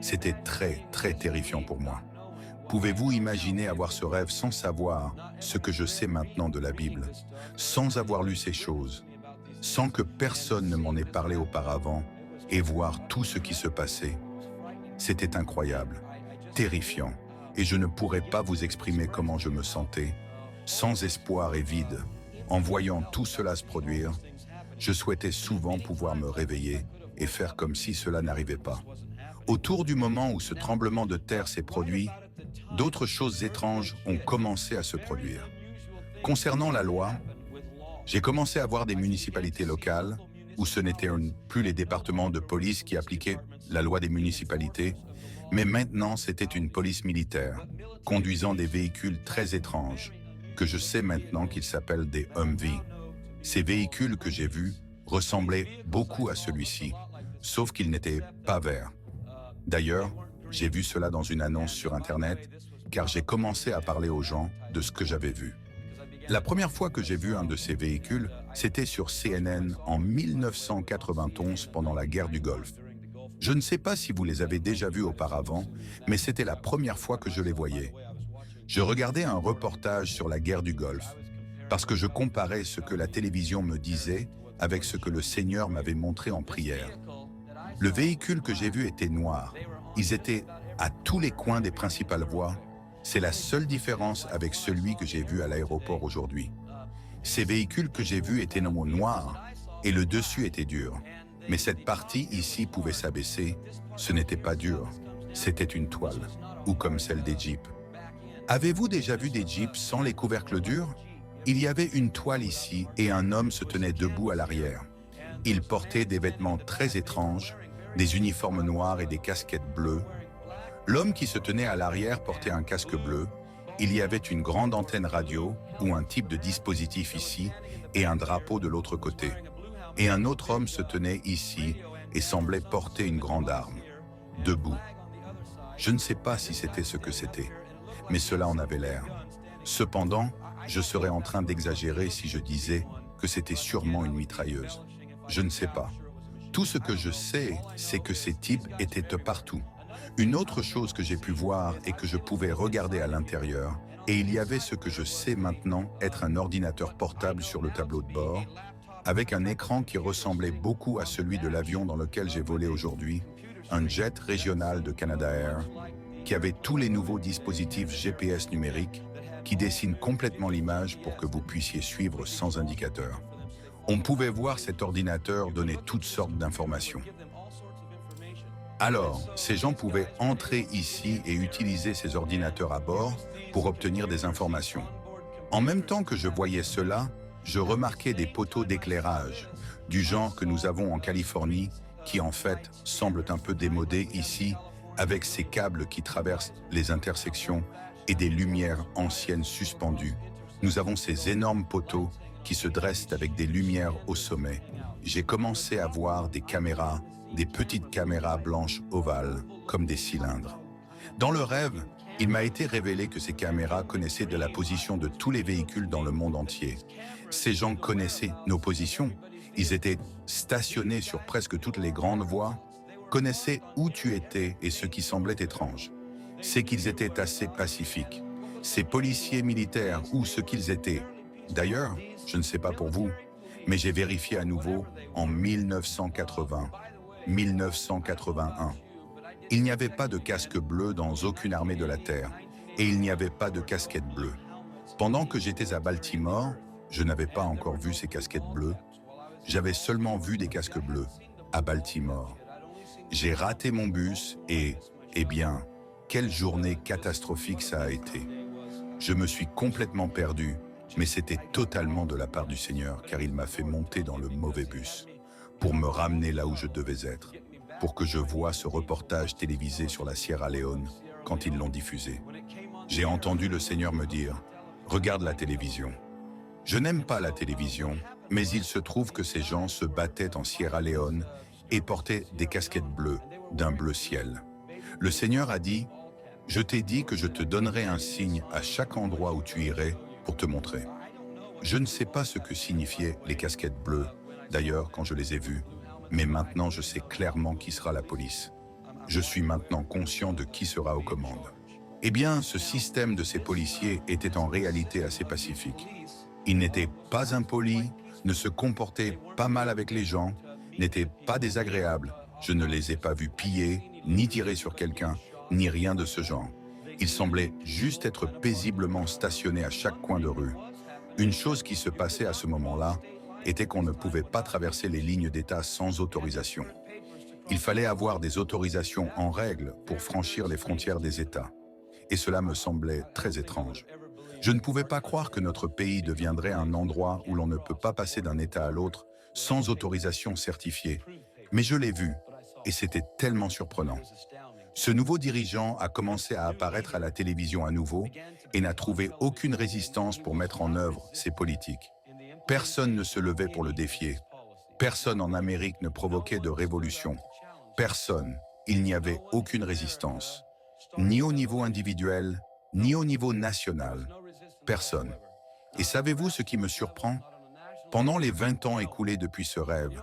S2: C'était très, très terrifiant pour moi. Pouvez-vous imaginer avoir ce rêve sans savoir ce que je sais maintenant de la Bible, sans avoir lu ces choses, sans que personne ne m'en ait parlé auparavant et voir tout ce qui se passait? C'était incroyable, terrifiant, et je ne pourrais pas vous exprimer comment je me sentais, sans espoir et vide. En voyant tout cela se produire, je souhaitais souvent pouvoir me réveiller et faire comme si cela n'arrivait pas. Autour du moment où ce tremblement de terre s'est produit, d'autres choses étranges ont commencé à se produire. Concernant la loi, j'ai commencé à voir des municipalités locales où ce n'étaient plus les départements de police qui appliquaient la loi des municipalités, mais maintenant c'était une police militaire, conduisant des véhicules très étranges, que je sais maintenant qu'ils s'appellent des Humvee. Ces véhicules que j'ai vus ressemblaient beaucoup à celui-ci, sauf qu'ils n'étaient pas verts. D'ailleurs, j'ai vu cela dans une annonce sur Internet, car j'ai commencé à parler aux gens de ce que j'avais vu. La première fois que j'ai vu un de ces véhicules, c'était sur CNN en 1991 pendant la guerre du Golfe. Je ne sais pas si vous les avez déjà vus auparavant, mais c'était la première fois que je les voyais. Je regardais un reportage sur la guerre du Golfe, parce que je comparais ce que la télévision me disait avec ce que le Seigneur m'avait montré en prière. Le véhicule que j'ai vu était noir. Ils étaient à tous les coins des principales voies. C'est la seule différence avec celui que j'ai vu à l'aéroport aujourd'hui. Ces véhicules que j'ai vus étaient noirs et le dessus était dur. Mais cette partie ici pouvait s'abaisser. Ce n'était pas dur, c'était une toile, ou comme celle des Jeeps. Avez-vous déjà vu des Jeeps sans les couvercles durs? Il y avait une toile ici et un homme se tenait debout à l'arrière. Il portait des vêtements très étranges, des uniformes noirs et des casquettes bleues. L'homme qui se tenait à l'arrière portait un casque bleu. Il y avait une grande antenne radio ou un type de dispositif ici et un drapeau de l'autre côté. Et un autre homme se tenait ici et semblait porter une grande arme, debout. Je ne sais pas si c'était ce que c'était, mais cela en avait l'air. Cependant, je serais en train d'exagérer si je disais que c'était sûrement une mitrailleuse. Je ne sais pas. Tout ce que je sais, c'est que ces types étaient partout. Une autre chose que j'ai pu voir est que je pouvais regarder à l'intérieur, et il y avait ce que je sais maintenant être un ordinateur portable sur le tableau de bord, avec un écran qui ressemblait beaucoup à celui de l'avion dans lequel j'ai volé aujourd'hui, un jet régional de Canada Air, qui avait tous les nouveaux dispositifs GPS numériques qui dessinent complètement l'image pour que vous puissiez suivre sans indicateur. On pouvait voir cet ordinateur donner toutes sortes d'informations. Alors, ces gens pouvaient entrer ici et utiliser ces ordinateurs à bord pour obtenir des informations. En même temps que je voyais cela, je remarquais des poteaux d'éclairage, du genre que nous avons en Californie, qui en fait semblent un peu démodés ici, avec ces câbles qui traversent les intersections et des lumières anciennes suspendues. Nous avons ces énormes poteaux qui se dressent avec des lumières au sommet. J'ai commencé à voir des caméras, des petites caméras blanches ovales, comme des cylindres. Dans le rêve, il m'a été révélé que ces caméras connaissaient de la position de tous les véhicules dans le monde entier. Ces gens connaissaient nos positions. Ils étaient stationnés sur presque toutes les grandes voies, connaissaient où tu étais et ce qui semblait étrange. C'est qu'ils étaient assez pacifiques. Ces policiers militaires, ou ce qu'ils étaient. D'ailleurs, je ne sais pas pour vous, mais j'ai vérifié à nouveau en 1980, 1981. Il n'y avait pas de casque bleu dans aucune armée de la Terre, et il n'y avait pas de casquette bleue. Pendant que j'étais à Baltimore, je n'avais pas encore vu ces casquettes bleues. J'avais seulement vu des casques bleus à Baltimore. J'ai raté mon bus et, eh bien, quelle journée catastrophique ça a été. Je me suis complètement perdu, mais c'était totalement de la part du Seigneur, car il m'a fait monter dans le mauvais bus, pour me ramener là où je devais être, pour que je voie ce reportage télévisé sur la Sierra Leone quand ils l'ont diffusé. J'ai entendu le Seigneur me dire, « Regarde la télévision. Je n'aime pas la télévision, mais il se trouve que ces gens se battaient en Sierra Leone et portaient des casquettes bleues, d'un bleu ciel. Le Seigneur a dit, « Je t'ai dit que je te donnerai un signe à chaque endroit où tu irais pour te montrer. » Je ne sais pas ce que signifiaient les casquettes bleues, d'ailleurs quand je les ai vues, mais maintenant je sais clairement qui sera la police. Je suis maintenant conscient de qui sera aux commandes. Eh bien, ce système de ces policiers était en réalité assez pacifique. Ils n'étaient pas impolis, ne se comportaient pas mal avec les gens, n'étaient pas désagréables. Je ne les ai pas vus piller, ni tirer sur quelqu'un, ni rien de ce genre. Ils semblaient juste être paisiblement stationnés à chaque coin de rue. Une chose qui se passait à ce moment-là était qu'on ne pouvait pas traverser les lignes d'État sans autorisation. Il fallait avoir des autorisations en règle pour franchir les frontières des États. Et cela me semblait très étrange. Je ne pouvais pas croire que notre pays deviendrait un endroit où l'on ne peut pas passer d'un État à l'autre sans autorisation certifiée. Mais je l'ai vu, et c'était tellement surprenant. Ce nouveau dirigeant a commencé à apparaître à la télévision à nouveau et n'a trouvé aucune résistance pour mettre en œuvre ses politiques. Personne ne se levait pour le défier. Personne en Amérique ne provoquait de révolution. Personne. Il n'y avait aucune résistance. Ni au niveau individuel, ni au niveau national. Personne. Et savez-vous ce qui me surprend? Pendant les 20 ans écoulés depuis ce rêve,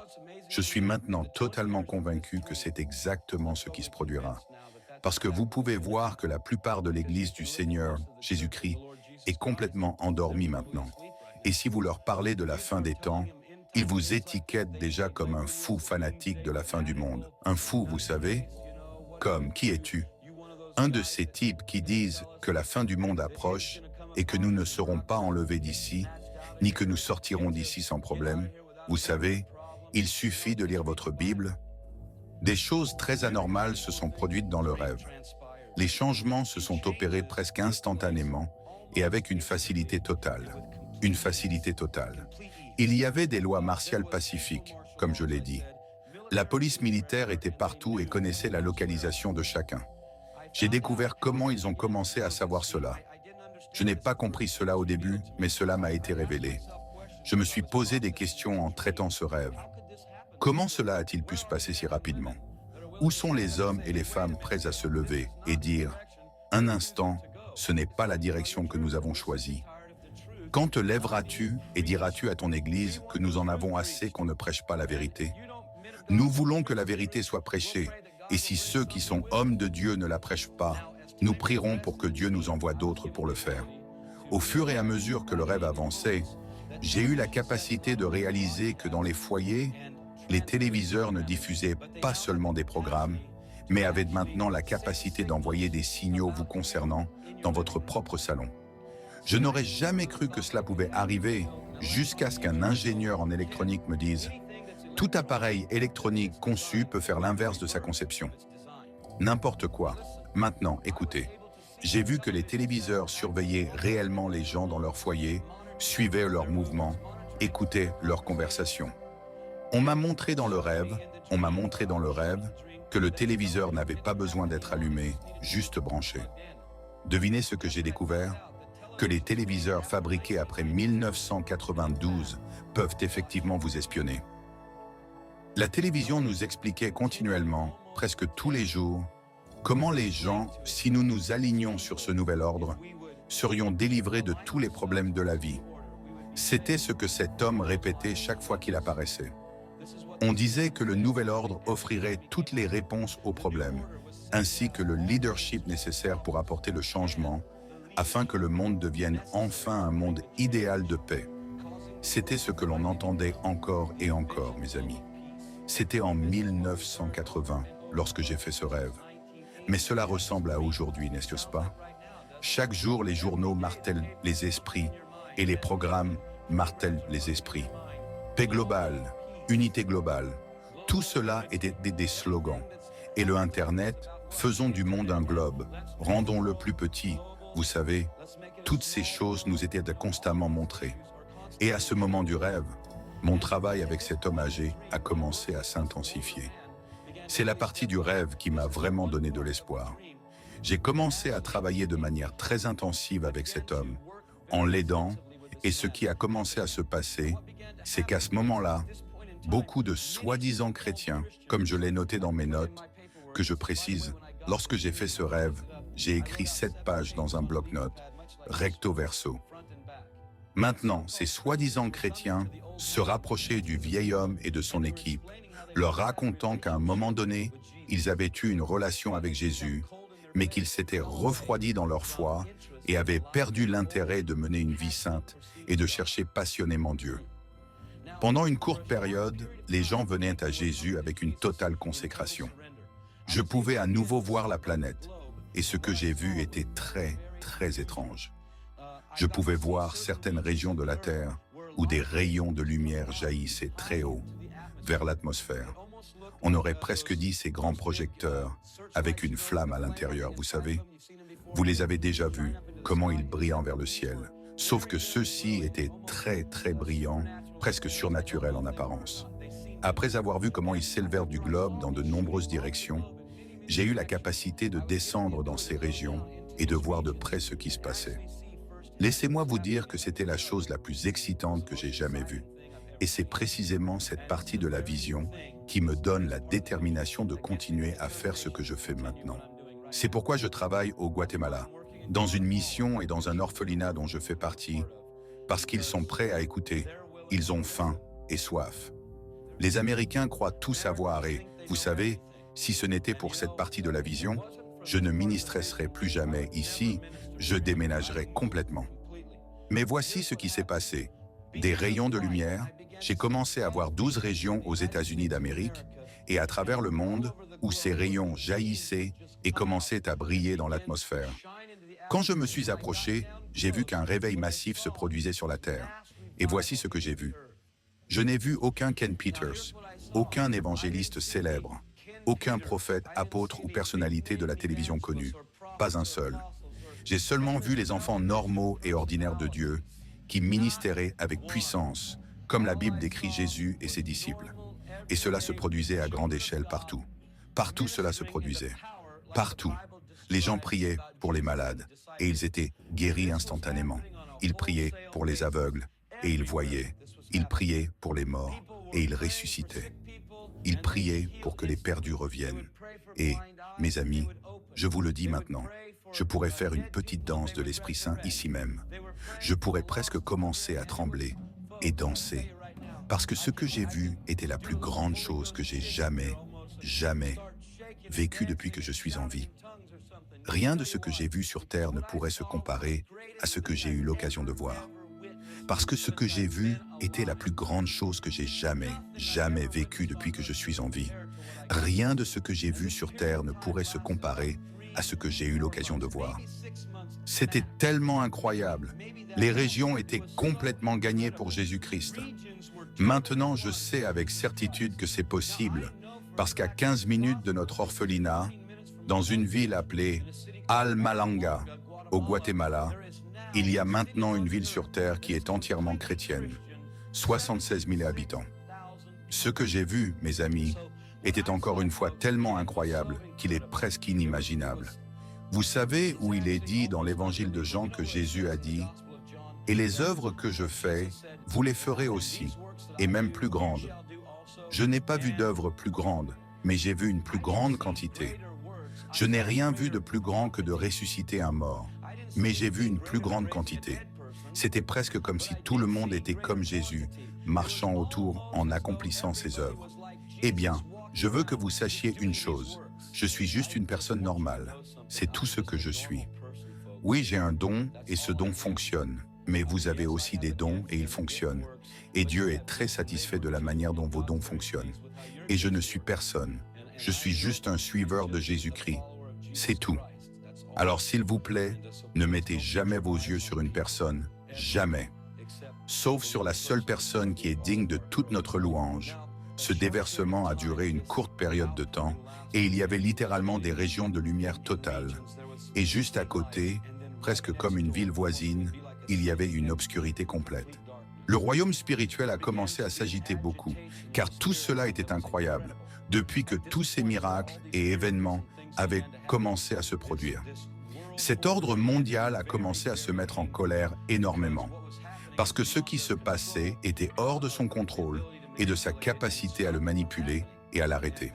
S2: je suis maintenant totalement convaincu que c'est exactement ce qui se produira. Parce que vous pouvez voir que la plupart de l'Église du Seigneur, Jésus-Christ, est complètement endormie maintenant. Et si vous leur parlez de la fin des temps, ils vous étiquettent déjà comme un fou fanatique de la fin du monde. Un fou, vous savez? Comme, qui es-tu? Un de ces types qui disent que la fin du monde approche et que nous ne serons pas enlevés d'ici, ni que nous sortirons d'ici sans problème. Vous savez, il suffit de lire votre Bible. Des choses très anormales se sont produites dans le rêve. Les changements se sont opérés presque instantanément et avec une facilité totale. Une facilité totale. Il y avait des lois martiales pacifiques, comme je l'ai dit. La police militaire était partout et connaissait la localisation de chacun. J'ai découvert comment ils ont commencé à savoir cela. Je n'ai pas compris cela au début, mais cela m'a été révélé. Je me suis posé des questions en traitant ce rêve. Comment cela a-t-il pu se passer si rapidement? Où sont les hommes et les femmes prêts à se lever et dire « Un instant, ce n'est pas la direction que nous avons choisie. Quand te lèveras-tu et diras-tu à ton Église que nous en avons assez qu'on ne prêche pas la vérité? Nous voulons que la vérité soit prêchée, et si ceux qui sont hommes de Dieu ne la prêchent pas, nous prierons pour que Dieu nous envoie d'autres pour le faire. » Au fur et à mesure que le rêve avançait, j'ai eu la capacité de réaliser que dans les foyers, les téléviseurs ne diffusaient pas seulement des programmes, mais avaient maintenant la capacité d'envoyer des signaux vous concernant dans votre propre salon. Je n'aurais jamais cru que cela pouvait arriver jusqu'à ce qu'un ingénieur en électronique me dise « Tout appareil électronique conçu peut faire l'inverse de sa conception. » N'importe quoi. Maintenant, écoutez. J'ai vu que les téléviseurs surveillaient réellement les gens dans leur foyer, suivaient leurs mouvements, écoutaient leurs conversations. On m'a montré dans le rêve que le téléviseur n'avait pas besoin d'être allumé, juste branché. Devinez ce que j'ai découvert? Que les téléviseurs fabriqués après 1992 peuvent effectivement vous espionner. La télévision nous expliquait continuellement, presque tous les jours, comment les gens, si nous nous alignions sur ce nouvel ordre, serions délivrés de tous les problèmes de la vie. C'était ce que cet homme répétait chaque fois qu'il apparaissait. On disait que le nouvel ordre offrirait toutes les réponses aux problèmes, ainsi que le leadership nécessaire pour apporter le changement, afin que le monde devienne enfin un monde idéal de paix. C'était ce que l'on entendait encore et encore, mes amis. C'était en 1980, lorsque j'ai fait ce rêve. Mais cela ressemble à aujourd'hui, n'est-ce pas? Chaque jour, les journaux martèlent les esprits et les programmes martèlent les esprits. Paix globale, unité globale, tout cela était des slogans. Et le Internet, faisons du monde un globe, rendons-le plus petit. Vous savez, toutes ces choses nous étaient constamment montrées. Et à ce moment du rêve, mon travail avec cet homme âgé a commencé à s'intensifier. C'est la partie du rêve qui m'a vraiment donné de l'espoir. J'ai commencé à travailler de manière très intensive avec cet homme, en l'aidant, et ce qui a commencé à se passer, c'est qu'à ce moment-là, beaucoup de soi-disant chrétiens, comme je l'ai noté dans mes notes, que je précise, lorsque j'ai fait ce rêve, j'ai écrit 7 pages dans un bloc-notes, recto verso. Maintenant, ces soi-disant chrétiens se rapprochaient du vieil homme et de son équipe, leur racontant qu'à un moment donné, ils avaient eu une relation avec Jésus, mais qu'ils s'étaient refroidis dans leur foi et avaient perdu l'intérêt de mener une vie sainte et de chercher passionnément Dieu. Pendant une courte période, les gens venaient à Jésus avec une totale consécration. Je pouvais à nouveau voir la planète, et ce que j'ai vu était très, très étrange. Je pouvais voir certaines régions de la Terre où des rayons de lumière jaillissaient très haut, vers l'atmosphère. On aurait presque dit ces grands projecteurs, avec une flamme à l'intérieur, vous savez. Vous les avez déjà vus, comment ils brillent vers le ciel. Sauf que ceux-ci étaient très, très brillants, presque surnaturels en apparence. Après avoir vu comment ils s'élevèrent du globe dans de nombreuses directions, j'ai eu la capacité de descendre dans ces régions et de voir de près ce qui se passait. Laissez-moi vous dire que c'était la chose la plus excitante que j'ai jamais vue. Et c'est précisément cette partie de la vision qui me donne la détermination de continuer à faire ce que je fais maintenant. C'est pourquoi je travaille au Guatemala, dans une mission et dans un orphelinat dont je fais partie, parce qu'ils sont prêts à écouter, ils ont faim et soif. Les Américains croient tout savoir et, vous savez, si ce n'était pour cette partie de la vision, je ne ministresserais plus jamais ici, je déménagerais complètement. Mais voici ce qui s'est passé. Des rayons de lumière, j'ai commencé à voir 12 régions aux États-Unis d'Amérique et à travers le monde où ces rayons jaillissaient et commençaient à briller dans l'atmosphère. Quand je me suis approché, j'ai vu qu'un réveil massif se produisait sur la Terre. Et voici ce que j'ai vu. Je n'ai vu aucun Ken Peters, aucun évangéliste célèbre, aucun prophète, apôtre ou personnalité de la télévision connue. Pas un seul. J'ai seulement vu les enfants normaux et ordinaires de Dieu qui ministéraient avec puissance, comme la Bible décrit Jésus et ses disciples. Et cela se produisait à grande échelle partout. Partout cela se produisait. Partout. Les gens priaient pour les malades et ils étaient guéris instantanément. Ils priaient pour les aveugles et ils voyaient. Ils priaient pour les morts et ils ressuscitaient. Ils priaient pour que les perdus reviennent. Et, mes amis, je vous le dis maintenant, je pourrais faire une petite danse de l'Esprit Saint ici même. Je pourrais presque commencer à trembler et danser. Parce que ce que j'ai vu était la plus grande chose que j'ai jamais vécu depuis que je suis en vie. Rien de ce que j'ai vu sur Terre ne pourrait se comparer à ce que j'ai eu l'occasion de voir. Parce que ce que j'ai vu était la plus grande chose que j'ai jamais vécu depuis que je suis en vie. Rien de ce que j'ai vu sur Terre ne pourrait se comparer à ce que j'ai eu l'occasion de voir. C'était tellement incroyable. Les régions étaient complètement gagnées pour Jésus-Christ. Maintenant, je sais avec certitude que c'est possible, parce qu'à 15 minutes de notre orphelinat, dans une ville appelée Almalanga, au Guatemala, il y a maintenant une ville sur Terre qui est entièrement chrétienne, 76 000 habitants. Ce que j'ai vu, mes amis, était encore une fois tellement incroyable qu'il est presque inimaginable. Vous savez où il est dit dans l'évangile de Jean que Jésus a dit « Et les œuvres que je fais, vous les ferez aussi, et même plus grandes. Je n'ai pas vu d'œuvre plus grande, mais j'ai vu une plus grande quantité. Je n'ai rien vu de plus grand que de ressusciter un mort, mais j'ai vu une plus grande quantité. C'était presque comme si tout le monde était comme Jésus, marchant autour en accomplissant ses œuvres. Eh bien, je veux que vous sachiez une chose. Je suis juste une personne normale. C'est tout ce que je suis. Oui, j'ai un don et ce don fonctionne. Mais vous avez aussi des dons et ils fonctionnent. Et Dieu est très satisfait de la manière dont vos dons fonctionnent. Et je ne suis personne. Je suis juste un suiveur de Jésus-Christ. C'est tout. Alors s'il vous plaît, ne mettez jamais vos yeux sur une personne. Jamais. Sauf sur la seule personne qui est digne de toute notre louange. Ce déversement a duré une courte période de temps et il y avait littéralement des régions de lumière totale. Et juste à côté, presque comme une ville voisine, il y avait une obscurité complète. Le royaume spirituel a commencé à s'agiter beaucoup, car tout cela était incroyable, depuis que tous ces miracles et événements avaient commencé à se produire. Cet ordre mondial a commencé à se mettre en colère énormément, parce que ce qui se passait était hors de son contrôle et de sa capacité à le manipuler et à l'arrêter.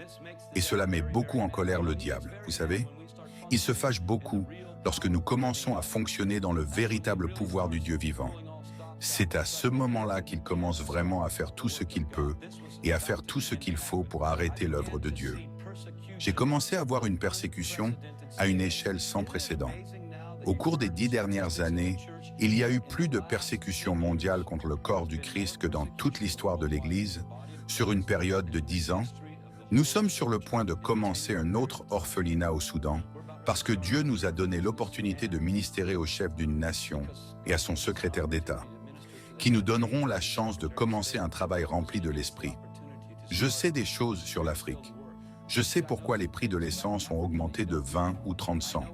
S2: Et cela met beaucoup en colère le diable, vous savez? Il se fâche beaucoup lorsque nous commençons à fonctionner dans le véritable pouvoir du Dieu vivant. C'est à ce moment-là qu'il commence vraiment à faire tout ce qu'il peut et à faire tout ce qu'il faut pour arrêter l'œuvre de Dieu. J'ai commencé à voir une persécution à une échelle sans précédent. Au cours des 10 dernières années, il y a eu plus de persécutions mondiales contre le corps du Christ que dans toute l'histoire de l'Église. Sur une période de 10 ans, nous sommes sur le point de commencer un autre orphelinat au Soudan parce que Dieu nous a donné l'opportunité de ministérer au chef d'une nation et à son secrétaire d'État, qui nous donneront la chance de commencer un travail rempli de l'esprit. Je sais des choses sur l'Afrique. Je sais pourquoi les prix de l'essence ont augmenté de 20 ou 30 cents.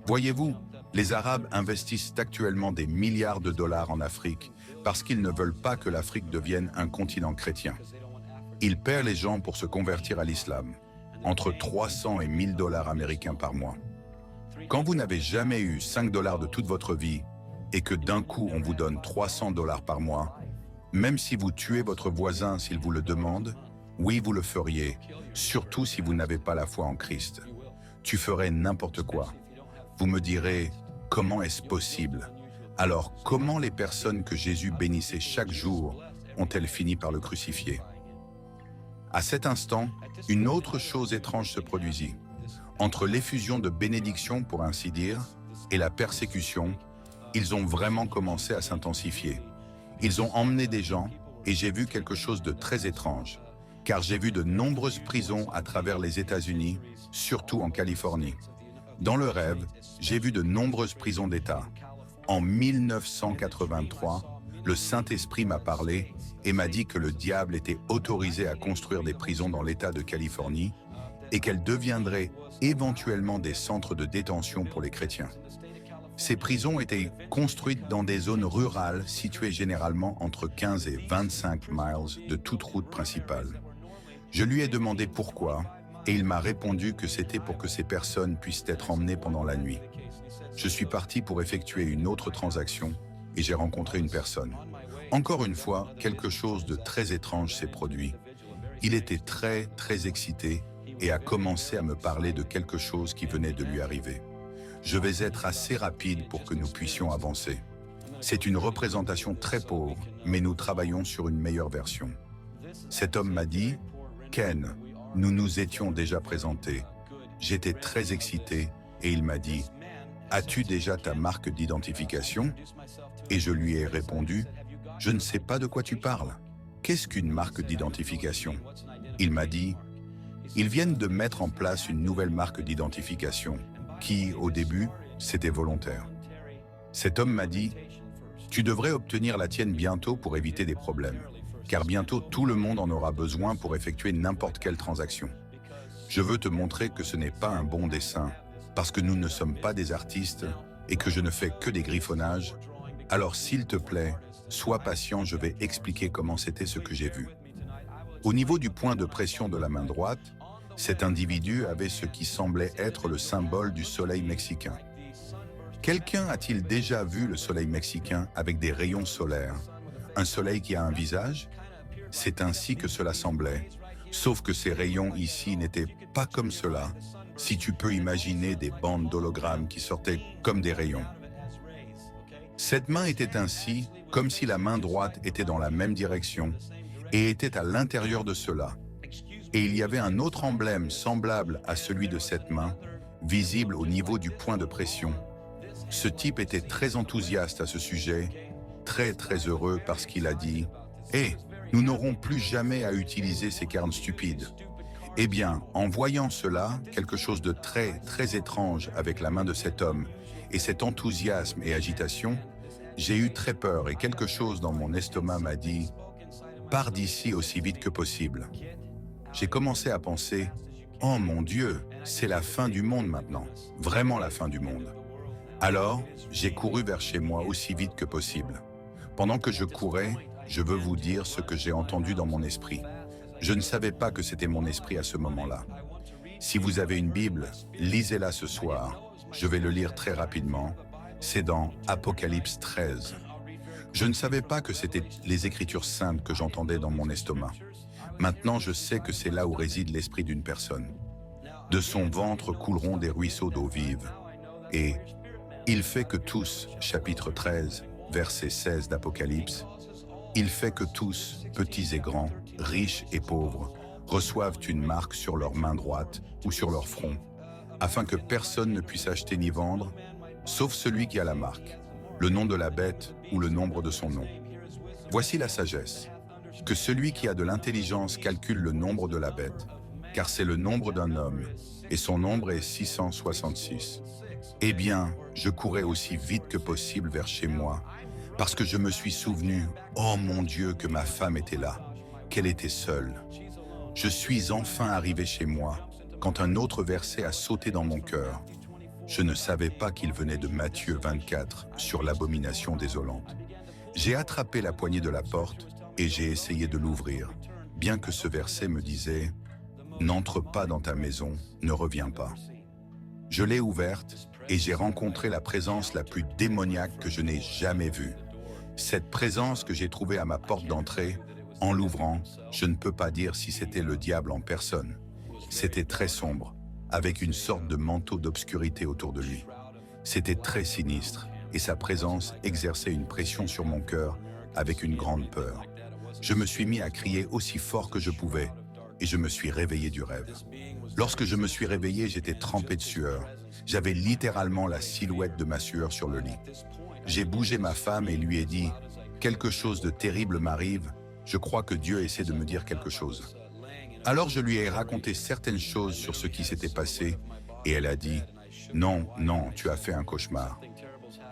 S2: Voyez-vous, les Arabes investissent actuellement des milliards de dollars en Afrique parce qu'ils ne veulent pas que l'Afrique devienne un continent chrétien. Ils paient les gens pour se convertir à l'islam, entre 300 et 1000 dollars américains par mois. Quand vous n'avez jamais eu 5 dollars de toute votre vie et que d'un coup on vous donne 300 dollars par mois, même si vous tuez votre voisin s'il vous le demande, oui, vous le feriez, surtout si vous n'avez pas la foi en Christ. Tu ferais n'importe quoi. Vous me direz, comment est-ce possible? Alors, comment les personnes que Jésus bénissait chaque jour ont-elles fini par le crucifier? À cet instant, une autre chose étrange se produisit. Entre l'effusion de bénédiction, pour ainsi dire, et la persécution, ils ont vraiment commencé à s'intensifier. Ils ont emmené des gens, et j'ai vu quelque chose de très étrange, car j'ai vu de nombreuses prisons à travers les États-Unis, surtout en Californie. Dans le rêve, j'ai vu de nombreuses prisons d'État. En 1983, le Saint-Esprit m'a parlé et m'a dit que le diable était autorisé à construire des prisons dans l'État de Californie et qu'elles deviendraient éventuellement des centres de détention pour les chrétiens. Ces prisons étaient construites dans des zones rurales situées généralement entre 15 et 25 miles de toute route principale. Je lui ai demandé pourquoi, et il m'a répondu que c'était pour que ces personnes puissent être emmenées pendant la nuit. Je suis parti pour effectuer une autre transaction et j'ai rencontré une personne. Encore une fois, quelque chose de très étrange s'est produit. Il était très excité et a commencé à me parler de quelque chose qui venait de lui arriver. Je vais être assez rapide pour que nous puissions avancer. C'est une représentation très pauvre, mais nous travaillons sur une meilleure version. Cet homme m'a dit, « Ken, nous nous étions déjà présentés. J'étais très excité et il m'a dit, « As-tu déjà ta marque d'identification ?» Et je lui ai répondu, « Je ne sais pas de quoi tu parles. Qu'est-ce qu'une marque d'identification ?» Il m'a dit, « Ils viennent de mettre en place une nouvelle marque d'identification qui, au début, c'était volontaire. » Cet homme m'a dit, « Tu devrais obtenir la tienne bientôt pour éviter des problèmes, car bientôt tout le monde en aura besoin pour effectuer n'importe quelle transaction. Je veux te montrer que ce n'est pas un bon dessin, parce que nous ne sommes pas des artistes et que je ne fais que des griffonnages. Alors s'il te plaît, sois patient, je vais expliquer comment c'était ce que j'ai vu. » Au niveau du point de pression de la main droite, cet individu avait ce qui semblait être le symbole du soleil mexicain. Quelqu'un a-t-il déjà vu le soleil mexicain avec des rayons solaires? Un soleil qui a un visage? C'est ainsi que cela semblait, sauf que ces rayons ici n'étaient pas comme cela, si tu peux imaginer des bandes d'hologrammes qui sortaient comme des rayons. Cette main était ainsi, comme si la main droite était dans la même direction et était à l'intérieur de cela. Et il y avait un autre emblème semblable à celui de cette main, visible au niveau du point de pression. Ce type était très enthousiaste à ce sujet, très heureux parce qu'il a dit « Hé, nous n'aurons plus jamais à utiliser ces carnes stupides. » Eh bien, en voyant cela, quelque chose de très étrange avec la main de cet homme, et cet enthousiasme et agitation, j'ai eu très peur et quelque chose dans mon estomac m'a dit « Pars d'ici aussi vite que possible. » J'ai commencé à penser « Oh mon Dieu, c'est la fin du monde maintenant, vraiment la fin du monde. » Alors, j'ai couru vers chez moi aussi vite que possible. Pendant que je courais, je veux vous dire ce que j'ai entendu dans mon esprit. Je ne savais pas que c'était mon esprit à ce moment-là. Si vous avez une Bible, lisez-la ce soir. Je vais le lire très rapidement. C'est dans Apocalypse 13. Je ne savais pas que c'était les Écritures saintes que j'entendais dans mon estomac. Maintenant, je sais que c'est là où réside l'esprit d'une personne. De son ventre couleront des ruisseaux d'eau vive. Et il fait que tous, chapitre 13, verset 16 d'Apocalypse, il fait que tous, petits et grands, riches et pauvres, reçoivent une marque sur leur main droite ou sur leur front, afin que personne ne puisse acheter ni vendre, sauf celui qui a la marque, le nom de la bête ou le nombre de son nom. Voici la sagesse. Que celui qui a de l'intelligence calcule le nombre de la bête, car c'est le nombre d'un homme, et son nombre est 666. Eh bien, je courais aussi vite que possible vers chez moi, parce que je me suis souvenu, oh mon Dieu, que ma femme était là, qu'elle était seule. Je suis enfin arrivé chez moi, quand un autre verset a sauté dans mon cœur. Je ne savais pas qu'il venait de Matthieu 24 sur l'abomination désolante. J'ai attrapé la poignée de la porte et j'ai essayé de l'ouvrir, bien que ce verset me disait « N'entre pas dans ta maison, ne reviens pas ». Je l'ai ouverte et j'ai rencontré la présence la plus démoniaque que je n'ai jamais vue. Cette présence que j'ai trouvée à ma porte d'entrée, en l'ouvrant, je ne peux pas dire si c'était le diable en personne. C'était très sombre, avec une sorte de manteau d'obscurité autour de lui. C'était très sinistre, et sa présence exerçait une pression sur mon cœur avec une grande peur. Je me suis mis à crier aussi fort que je pouvais, et je me suis réveillé du rêve. Lorsque je me suis réveillé, j'étais trempé de sueur. J'avais littéralement la silhouette de ma sueur sur le lit. J'ai bougé ma femme et lui ai dit « Quelque chose de terrible m'arrive, je crois que Dieu essaie de me dire quelque chose. » Alors je lui ai raconté certaines choses sur ce qui s'était passé et elle a dit « Non, non, tu as fait un cauchemar. »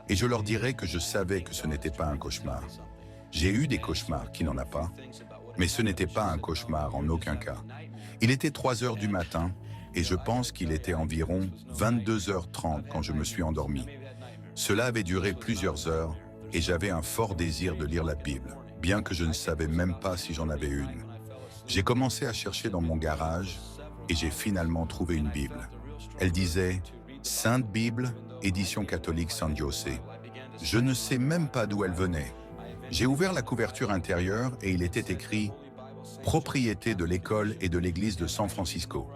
S2: Et je leur dirai que je savais que ce n'était pas un cauchemar. J'ai eu des cauchemars, qui n'en a pas, mais ce n'était pas un cauchemar en aucun cas. Il était 3 heures du matin et je pense qu'il était environ 22h30 quand je me suis endormi. Cela avait duré plusieurs heures et j'avais un fort désir de lire la Bible, bien que je ne savais même pas si j'en avais une. J'ai commencé à chercher dans mon garage et j'ai finalement trouvé une Bible. Elle disait « Sainte Bible, édition catholique San José ». Je ne sais même pas d'où elle venait. J'ai ouvert la couverture intérieure et il était écrit « Propriété de l'école et de l'église de San Francisco ».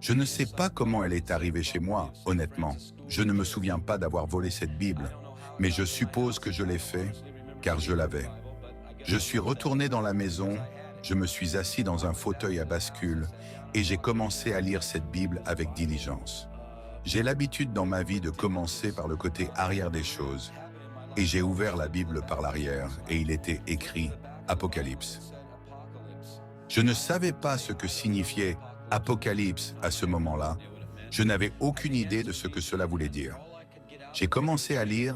S2: Je ne sais pas comment elle est arrivée chez moi, honnêtement. Je ne me souviens pas d'avoir volé cette Bible, mais je suppose que je l'ai fait, car je l'avais. Je suis retourné dans la maison, je me suis assis dans un fauteuil à bascule et j'ai commencé à lire cette Bible avec diligence. J'ai l'habitude dans ma vie de commencer par le côté arrière des choses, et j'ai ouvert la Bible par l'arrière et il était écrit Apocalypse. Je ne savais pas ce que signifiait Apocalypse à ce moment-là. Je n'avais aucune idée de ce que cela voulait dire. J'ai commencé à lire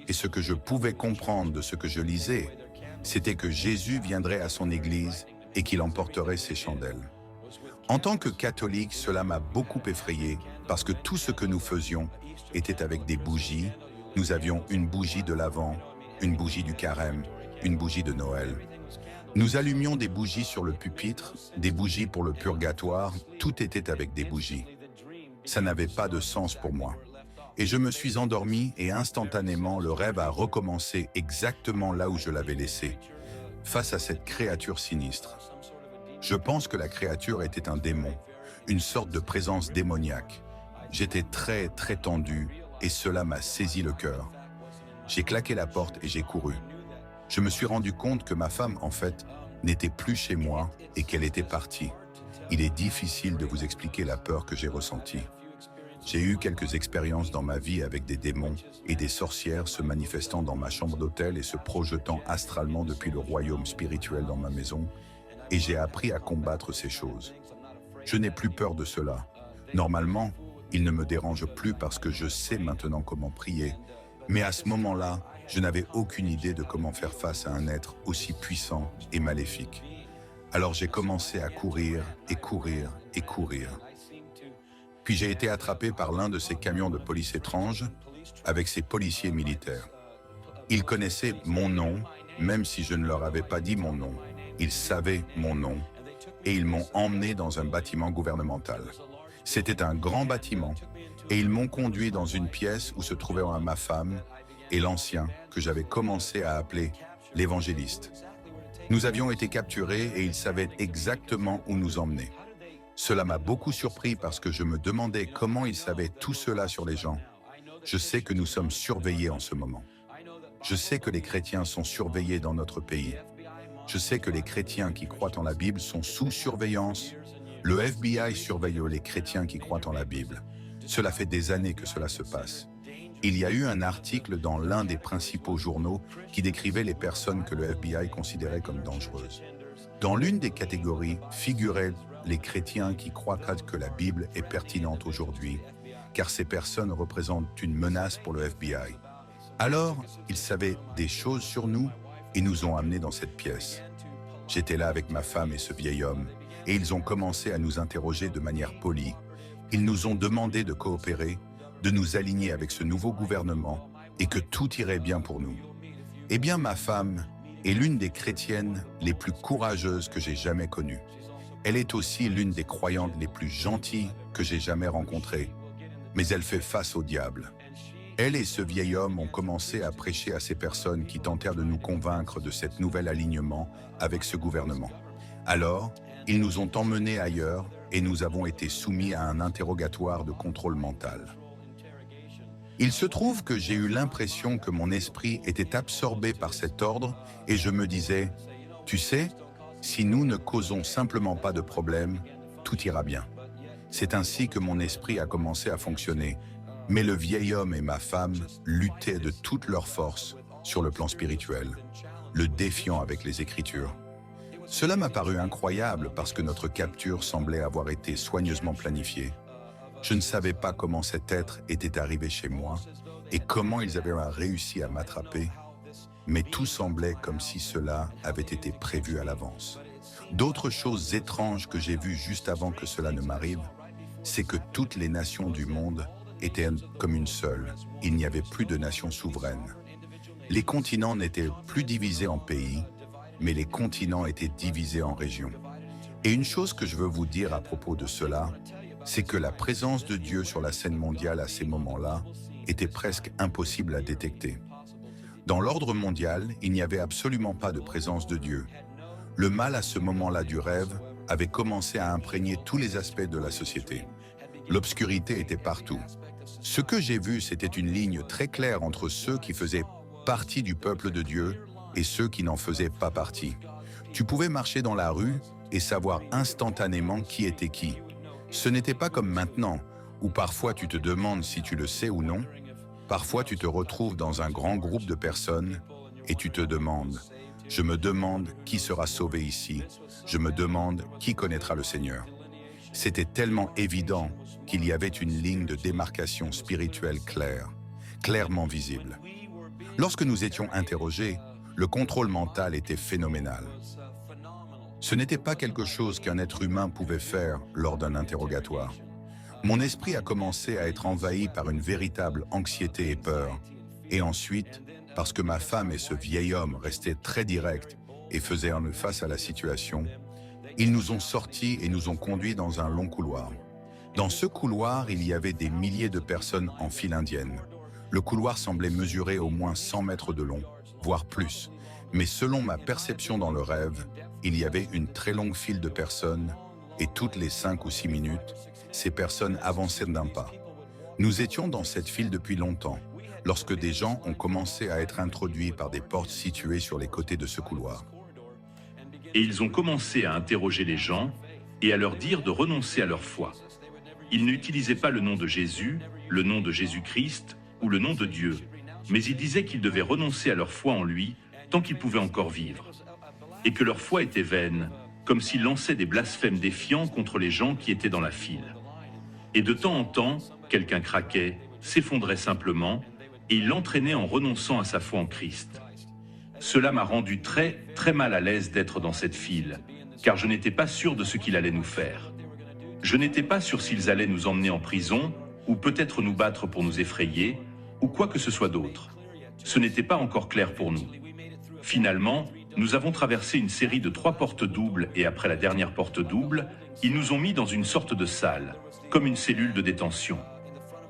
S2: et ce que je pouvais comprendre de ce que je lisais, c'était que Jésus viendrait à son église et qu'il emporterait ses chandelles. En tant que catholique, cela m'a beaucoup effrayé parce que tout ce que nous faisions était avec des bougies. Nous avions une bougie de l'Avent, une bougie du Carême, une bougie de Noël. Nous allumions des bougies sur le pupitre, des bougies pour le purgatoire, tout était avec des bougies. Ça n'avait pas de sens pour moi. Et je me suis endormi et instantanément le rêve a recommencé exactement là où je l'avais laissé, face à cette créature sinistre. Je pense que la créature était un démon, une sorte de présence démoniaque. J'étais très tendu et cela m'a saisi le cœur. J'ai claqué la porte et j'ai couru. Je me suis rendu compte que ma femme, en fait, n'était plus chez moi et qu'elle était partie. Il est difficile de vous expliquer la peur que j'ai ressentie. J'ai eu quelques expériences dans ma vie avec des démons et des sorcières se manifestant dans ma chambre d'hôtel et se projetant astralement depuis le royaume spirituel dans ma maison, et j'ai appris à combattre ces choses. Je n'ai plus peur de cela. Normalement, il ne me dérange plus parce que je sais maintenant comment prier, mais à ce moment-là, je n'avais aucune idée de comment faire face à un être aussi puissant et maléfique. Alors j'ai commencé à courir et courir et courir. Puis j'ai été attrapé par l'un de ces camions de police étranges avec ces policiers militaires. Ils connaissaient mon nom, même si je ne leur avais pas dit mon nom. Ils savaient mon nom et ils m'ont emmené dans un bâtiment gouvernemental. C'était un grand bâtiment Et ils m'ont conduit dans une pièce où se trouvait ma femme et l'ancien que j'avais commencé à appeler l'évangéliste. Nous avions été capturés et ils savaient exactement où nous emmener. Cela m'a beaucoup surpris parce que je me demandais comment ils savaient tout cela sur les gens. Je sais que nous sommes surveillés en ce moment. Je sais que les chrétiens sont surveillés dans notre pays. Je sais que les chrétiens qui croient en la Bible sont sous surveillance. Le FBI surveille les chrétiens qui croient en la Bible. Cela fait des années que cela se passe. Il y a eu un article dans l'un des principaux journaux qui décrivait les personnes que le FBI considérait comme dangereuses. Dans l'une des catégories figuraient les chrétiens qui croient que la Bible est pertinente aujourd'hui, car ces personnes représentent une menace pour le FBI. Alors, ils savaient des choses sur nous et nous ont amenés dans cette pièce. J'étais là avec ma femme et ce vieil homme, et ils ont commencé à nous interroger de manière polie. Ils nous ont demandé de coopérer, de nous aligner avec ce nouveau gouvernement et que tout irait bien pour nous. Eh bien, ma femme est l'une des chrétiennes les plus courageuses que j'ai jamais connues. Elle est aussi l'une des croyantes les plus gentilles que j'ai jamais rencontrées. Mais elle fait face au diable. Elle et ce vieil homme ont commencé à prêcher à ces personnes qui tentèrent de nous convaincre de cet nouvel alignement avec ce gouvernement. Alors, ils nous ont emmenés ailleurs et nous avons été soumis à un interrogatoire de contrôle mental. Il se trouve que j'ai eu l'impression que mon esprit était absorbé par cet ordre et je me disais, « Tu sais, si nous ne causons simplement pas de problème, tout ira bien. » C'est ainsi que mon esprit a commencé à fonctionner. Mais le vieil homme et ma femme luttaient de toute leur force sur le plan spirituel, le défiant avec les Écritures. Cela m'a paru incroyable parce que notre capture semblait avoir été soigneusement planifiée. Je ne savais pas comment cet être était arrivé chez moi et comment ils avaient réussi à m'attraper, mais tout semblait comme si cela avait été prévu à l'avance. D'autres choses étranges que j'ai vues juste avant que cela ne m'arrive, c'est que toutes les nations du monde étaient comme une seule. Il n'y avait plus de nations souveraines. Les continents n'étaient plus divisés en pays, mais les continents étaient divisés en régions. Et une chose que je veux vous dire à propos de cela, c'est que la présence de Dieu sur la scène mondiale à ces moments-là était presque impossible à détecter. Dans l'ordre mondial, il n'y avait absolument pas de présence de Dieu. Le mal à ce moment-là du rêve avait commencé à imprégner tous les aspects de la société. L'obscurité était partout. Ce que j'ai vu, c'était une ligne très claire entre ceux qui faisaient partie du peuple de Dieu et ceux qui n'en faisaient pas partie. Tu pouvais marcher dans la rue et savoir instantanément qui était qui. Ce n'était pas comme maintenant, où parfois tu te demandes si tu le sais ou non. Parfois tu te retrouves dans un grand groupe de personnes et tu te demandes, je me demande qui sera sauvé ici, je me demande qui connaîtra le Seigneur. C'était tellement évident qu'il y avait une ligne de démarcation spirituelle claire, clairement visible. Lorsque nous étions interrogés, le contrôle mental était phénoménal. Ce n'était pas quelque chose qu'un être humain pouvait faire lors d'un interrogatoire. Mon esprit a commencé à être envahi par une véritable anxiété et peur. Et ensuite, parce que ma femme et ce vieil homme restaient très directs et faisaient face à la situation, ils nous ont sortis et nous ont conduits dans un long couloir. Dans ce couloir, il y avait des milliers de personnes en file indienne. Le couloir semblait mesurer au moins 100 mètres de long, voire plus. Mais selon ma perception dans le rêve, il y avait une très longue file de personnes et toutes les 5 ou 6 minutes, ces personnes avançaient d'un pas. Nous étions dans cette file depuis longtemps, lorsque des gens ont commencé à être introduits par des portes situées sur les côtés de ce couloir.
S3: Et ils ont commencé à interroger les gens et à leur dire de renoncer à leur foi. Ils n'utilisaient pas le nom de Jésus, le nom de Jésus-Christ ou le nom de Dieu, mais ils disaient qu'ils devaient renoncer à leur foi en lui tant qu'ils pouvaient encore vivre, et que leur foi était vaine, comme s'ils lançaient des blasphèmes défiants contre les gens qui étaient dans la file. Et de temps en temps, quelqu'un craquait, s'effondrait simplement, et il l'entraînait en renonçant à sa foi en Christ. Cela m'a rendu très, très mal à l'aise d'être dans cette file, car je n'étais pas sûr de ce qu'il allait nous faire. Je n'étais pas sûr s'ils allaient nous emmener en prison, ou peut-être nous battre pour nous effrayer, ou quoi que ce soit d'autre. Ce n'était pas encore clair pour nous. Finalement, nous avons traversé une série de 3 portes doubles et après la dernière porte double, ils nous ont mis dans une sorte de salle, comme une cellule de détention.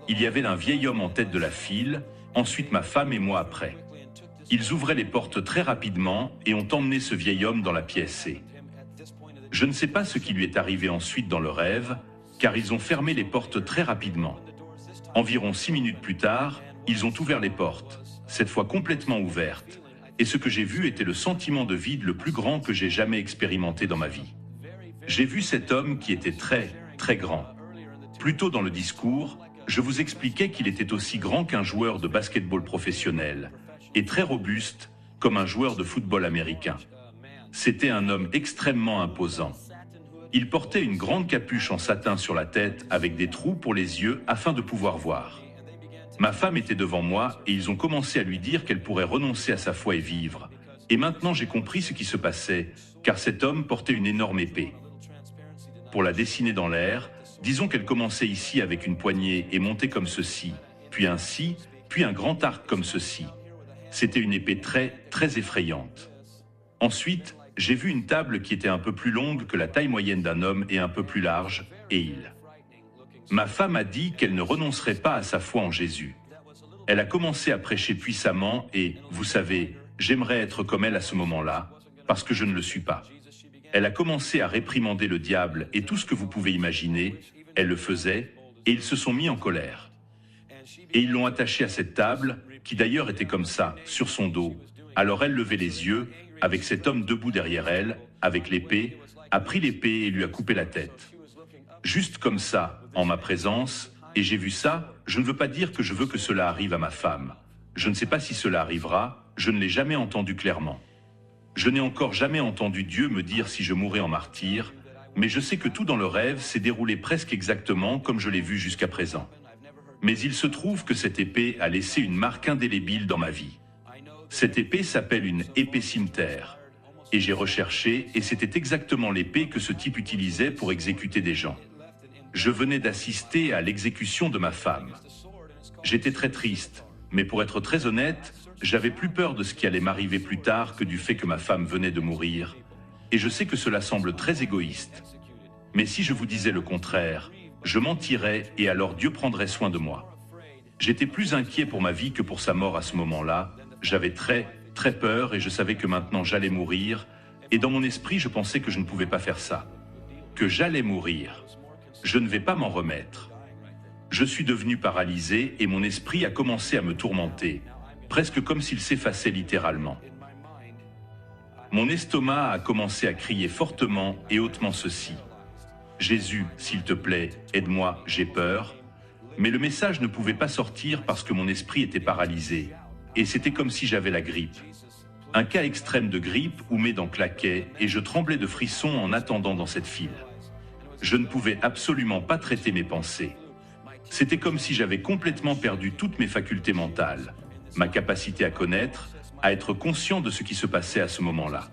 S3: il y avait un vieil homme en tête de la file, ensuite ma femme et moi après. Ils ouvraient les portes très rapidement et ont emmené ce vieil homme dans la pièce C. Je ne sais pas ce qui lui est arrivé ensuite dans le rêve, car ils ont fermé les portes très rapidement. Environ 6 minutes plus tard, ils ont ouvert les portes, cette fois complètement ouvertes, et ce que j'ai vu était le sentiment de vide le plus grand que j'ai jamais expérimenté dans ma vie. J'ai vu cet homme qui était très, très grand. Plus tôt dans le discours, je vous expliquais qu'il était aussi grand qu'un joueur de basketball professionnel, et très robuste, comme un joueur de football américain. C'était un homme extrêmement imposant. Il portait une grande capuche en satin sur la tête avec des trous pour les yeux afin de pouvoir voir. Ma femme était devant moi et ils ont commencé à lui dire qu'elle pourrait renoncer à sa foi et vivre. Et maintenant j'ai compris ce qui se passait, car cet homme portait une énorme épée. Pour la dessiner dans l'air, disons qu'elle commençait ici avec une poignée et montait comme ceci, puis ainsi, puis un grand arc comme ceci. C'était une épée très, très effrayante. Ensuite, j'ai vu une table qui était un peu plus longue que la taille moyenne d'un homme et un peu plus large, et il. Ma femme a dit qu'elle ne renoncerait pas à sa foi en Jésus. Elle a commencé à prêcher puissamment et, vous savez, j'aimerais être comme elle à ce moment-là, parce que je ne le suis pas. Elle a commencé à réprimander le diable et tout ce que vous pouvez imaginer, elle le faisait, et ils se sont mis en colère. Et ils l'ont attachée à cette table, qui d'ailleurs était comme ça, sur son dos. Alors elle levait les yeux, avec cet homme debout derrière elle, avec l'épée, a pris l'épée et lui a coupé la tête. Juste comme ça, en ma présence, et j'ai vu ça, je ne veux pas dire que je veux que cela arrive à ma femme. Je ne sais pas si cela arrivera, je ne l'ai jamais entendu clairement. Je n'ai encore jamais entendu Dieu me dire si je mourrais en martyr, mais je sais que tout dans le rêve s'est déroulé presque exactement comme je l'ai vu jusqu'à présent. Mais il se trouve que cette épée a laissé une marque indélébile dans ma vie. Cette épée s'appelle une épée cimeterre. Et j'ai recherché et c'était exactement l'épée que ce type utilisait pour exécuter des gens. Je venais d'assister à l'exécution de ma femme. J'étais très triste, mais pour être très honnête, j'avais plus peur de ce qui allait m'arriver plus tard que du fait que ma femme venait de mourir. Et je sais que cela semble très égoïste. Mais si je vous disais le contraire, je mentirais et alors Dieu prendrait soin de moi. J'étais plus inquiet pour ma vie que pour sa mort à ce moment-là. J'avais très, très peur et je savais que maintenant j'allais mourir. Et dans mon esprit, je pensais que je ne pouvais pas faire ça. Que j'allais mourir. Je ne vais pas m'en remettre. Je suis devenu paralysé et mon esprit a commencé à me tourmenter, presque comme s'il s'effaçait littéralement. Mon estomac a commencé à crier fortement et hautement ceci. « Jésus, s'il te plaît, aide-moi, j'ai peur. » Mais le message ne pouvait pas sortir parce que mon esprit était paralysé. Et c'était comme si j'avais la grippe. Un cas extrême de grippe où mes dents claquaient et je tremblais de frissons en attendant dans cette file. Je ne pouvais absolument pas traiter mes pensées. C'était comme si j'avais complètement perdu toutes mes facultés mentales, ma capacité à connaître, à être conscient de ce qui se passait à ce moment-là.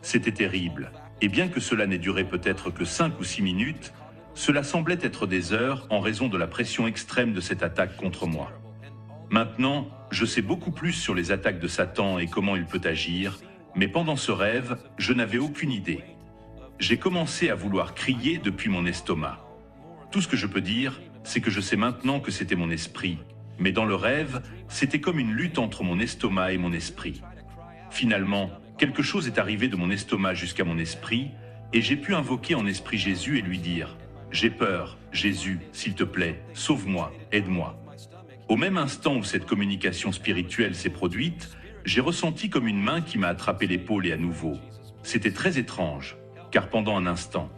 S3: C'était terrible, et bien que cela n'ait duré peut-être que 5 ou 6 minutes, cela semblait être des heures en raison de la pression extrême de cette attaque contre moi. Maintenant, je sais beaucoup plus sur les attaques de Satan et comment il peut agir, mais pendant ce rêve, je n'avais aucune idée. J'ai commencé à vouloir crier depuis mon estomac. Tout ce que je peux dire, c'est que je sais maintenant que c'était mon esprit, mais dans le rêve, c'était comme une lutte entre mon estomac et mon esprit. Finalement, quelque chose est arrivé de mon estomac jusqu'à mon esprit, et j'ai pu invoquer en esprit Jésus et lui dire « J'ai peur, Jésus, s'il te plaît, sauve-moi, aide-moi ». Au même instant où cette communication spirituelle s'est produite, j'ai ressenti comme une main qui m'a attrapé l'épaule et à nouveau. C'était très étrange, car pendant un instant,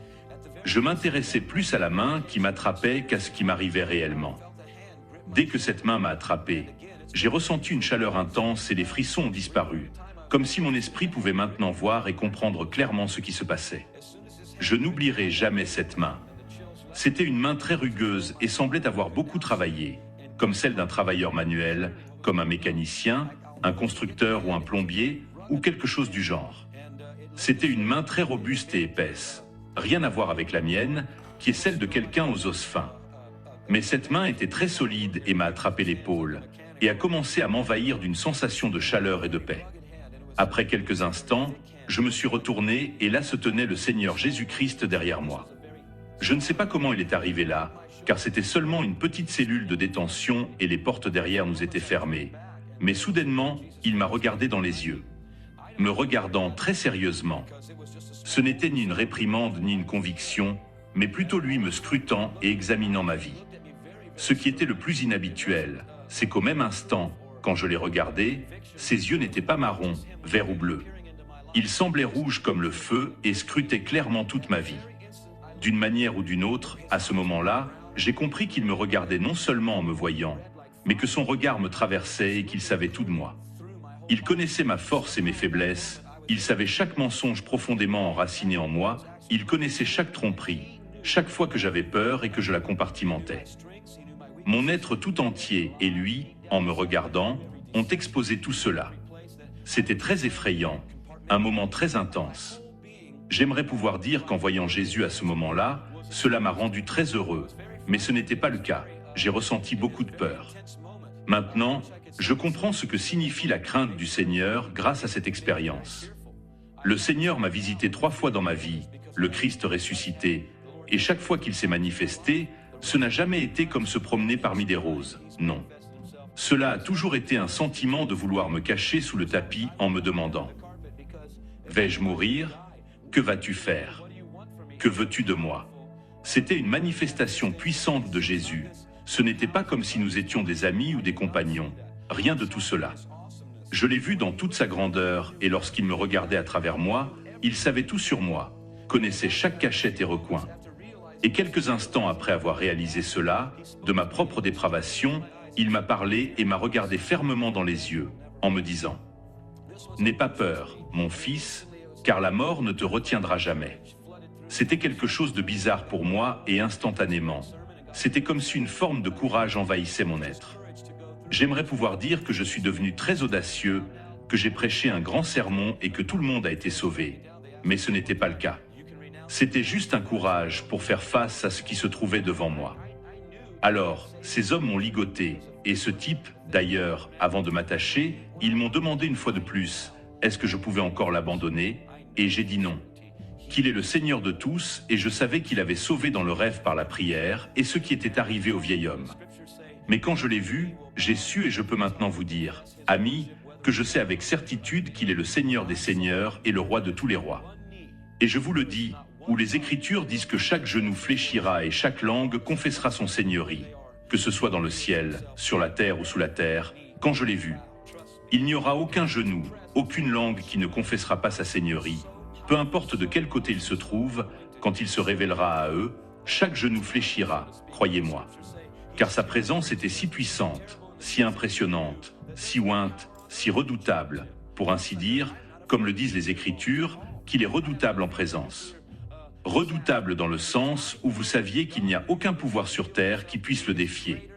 S3: je m'intéressais plus à la main qui m'attrapait qu'à ce qui m'arrivait réellement. Dès que cette main m'a attrapé, j'ai ressenti une chaleur intense et les frissons ont disparu, comme si mon esprit pouvait maintenant voir et comprendre clairement ce qui se passait. Je n'oublierai jamais cette main. C'était une main très rugueuse et semblait avoir beaucoup travaillé, comme celle d'un travailleur manuel, comme un mécanicien, un constructeur ou un plombier, ou quelque chose du genre. C'était une main très robuste et épaisse, rien à voir avec la mienne, qui est celle de quelqu'un aux os fins. Mais cette main était très solide et m'a attrapé l'épaule, et a commencé à m'envahir d'une sensation de chaleur et de paix. Après quelques instants, je me suis retourné et là se tenait le Seigneur Jésus-Christ derrière moi. Je ne sais pas comment il est arrivé là, car c'était seulement une petite cellule de détention et les portes derrière nous étaient fermées. Mais soudainement, il m'a regardé dans les yeux, me regardant très sérieusement. Ce n'était ni une réprimande ni une conviction, mais plutôt lui me scrutant et examinant ma vie. Ce qui était le plus inhabituel, c'est qu'au même instant, quand je l'ai regardé, ses yeux n'étaient pas marrons, verts ou bleus. Ils semblaient rouges comme le feu et scrutaient clairement toute ma vie. D'une manière ou d'une autre, à ce moment-là, j'ai compris qu'il me regardait non seulement en me voyant, mais que son regard me traversait et qu'il savait tout de moi. Il connaissait ma force et mes faiblesses, il savait chaque mensonge profondément enraciné en moi, il connaissait chaque tromperie, chaque fois que j'avais peur et que je la compartimentais. Mon être tout entier et lui, en me regardant, ont exposé tout cela. C'était très effrayant, un moment très intense. J'aimerais pouvoir dire qu'en voyant Jésus à ce moment-là, cela m'a rendu très heureux, mais ce n'était pas le cas. J'ai ressenti beaucoup de peur. Maintenant, je comprends ce que signifie la crainte du Seigneur grâce à cette expérience. Le Seigneur m'a visité 3 fois dans ma vie, le Christ ressuscité, et chaque fois qu'il s'est manifesté, ce n'a jamais été comme se promener parmi des roses, non. Cela a toujours été un sentiment de vouloir me cacher sous le tapis en me demandant « Vais-je mourir ? Que vas-tu faire ? Que veux-tu de moi ?» C'était une manifestation puissante de Jésus. Ce n'était pas comme si nous étions des amis ou des compagnons. Rien de tout cela. Je l'ai vu dans toute sa grandeur et lorsqu'il me regardait à travers moi, il savait tout sur moi, connaissait chaque cachette et recoin. Et quelques instants après avoir réalisé cela, de ma propre dépravation, il m'a parlé et m'a regardé fermement dans les yeux, en me disant « N'aie pas peur, mon fils, car la mort ne te retiendra jamais. » C'était quelque chose de bizarre pour moi et instantanément. C'était comme si une forme de courage envahissait mon être. J'aimerais pouvoir dire que je suis devenu très audacieux, que j'ai prêché un grand sermon et que tout le monde a été sauvé. Mais ce n'était pas le cas. C'était juste un courage pour faire face à ce qui se trouvait devant moi. Alors, ces hommes m'ont ligoté, et ce type, d'ailleurs, avant de m'attacher, ils m'ont demandé une fois de plus, est-ce que je pouvais encore l'abandonner? Et j'ai dit non. Qu'il est le Seigneur de tous, et je savais qu'il avait sauvé dans le rêve par la prière, et ce qui était arrivé au vieil homme. Mais quand je l'ai vu, j'ai su et je peux maintenant vous dire, amis, que je sais avec certitude qu'il est le Seigneur des seigneurs et le roi de tous les rois. Et je vous le dis, où les Écritures disent que chaque genou fléchira et chaque langue confessera son seigneurie, que ce soit dans le ciel, sur la terre ou sous la terre, quand je l'ai vu. Il n'y aura aucun genou, aucune langue qui ne confessera pas sa seigneurie, peu importe de quel côté il se trouve, quand il se révélera à eux, chaque genou fléchira, croyez-moi. Car sa présence était si puissante, si impressionnante, si ointe, si redoutable, pour ainsi dire, comme le disent les Écritures, qu'il est redoutable en présence. Redoutable dans le sens où vous saviez qu'il n'y a aucun pouvoir sur Terre qui puisse le défier.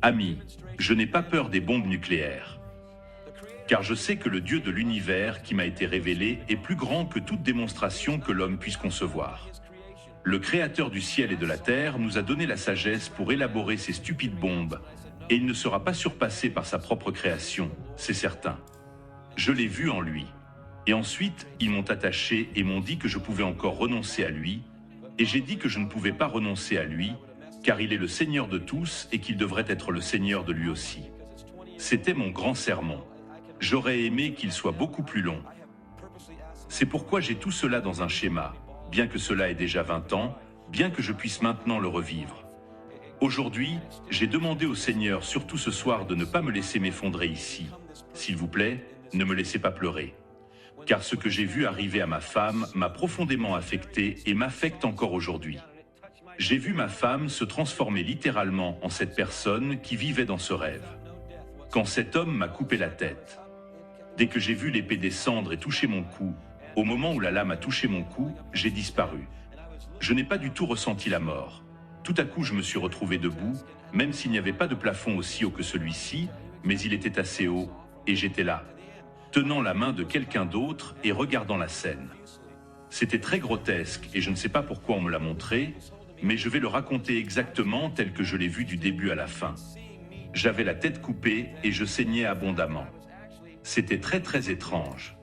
S3: Amis, je n'ai pas peur des bombes nucléaires. Car je sais que le Dieu de l'univers qui m'a été révélé est plus grand que toute démonstration que l'homme puisse concevoir. Le Créateur du ciel et de la terre nous a donné la sagesse pour élaborer ces stupides bombes, et il ne sera pas surpassé par sa propre création, c'est certain. Je l'ai vu en lui. Et ensuite, ils m'ont attaché et m'ont dit que je pouvais encore renoncer à lui, et j'ai dit que je ne pouvais pas renoncer à lui, car il est le Seigneur de tous et qu'il devrait être le Seigneur de lui aussi. C'était mon grand sermon. J'aurais aimé qu'il soit beaucoup plus long. C'est pourquoi j'ai tout cela dans un schéma, bien que cela ait déjà 20 ans, bien que je puisse maintenant le revivre. Aujourd'hui, j'ai demandé au Seigneur, surtout ce soir, de ne pas me laisser m'effondrer ici. S'il vous plaît, ne me laissez pas pleurer. Car ce que j'ai vu arriver à ma femme m'a profondément affecté et m'affecte encore aujourd'hui. J'ai vu ma femme se transformer littéralement en cette personne qui vivait dans ce rêve. Quand cet homme m'a coupé la tête, dès que j'ai vu l'épée descendre et toucher mon cou, au moment où la lame a touché mon cou, j'ai disparu. Je n'ai pas du tout ressenti la mort. Tout à coup, je me suis retrouvé debout, même s'il n'y avait pas de plafond aussi haut que celui-ci, mais il était assez haut, et j'étais là, tenant la main de quelqu'un d'autre et regardant la scène. C'était très grotesque, et je ne sais pas pourquoi on me l'a montré, mais je vais le raconter exactement tel que je l'ai vu du début à la fin. J'avais la tête coupée et je saignais abondamment. C'était très très étrange.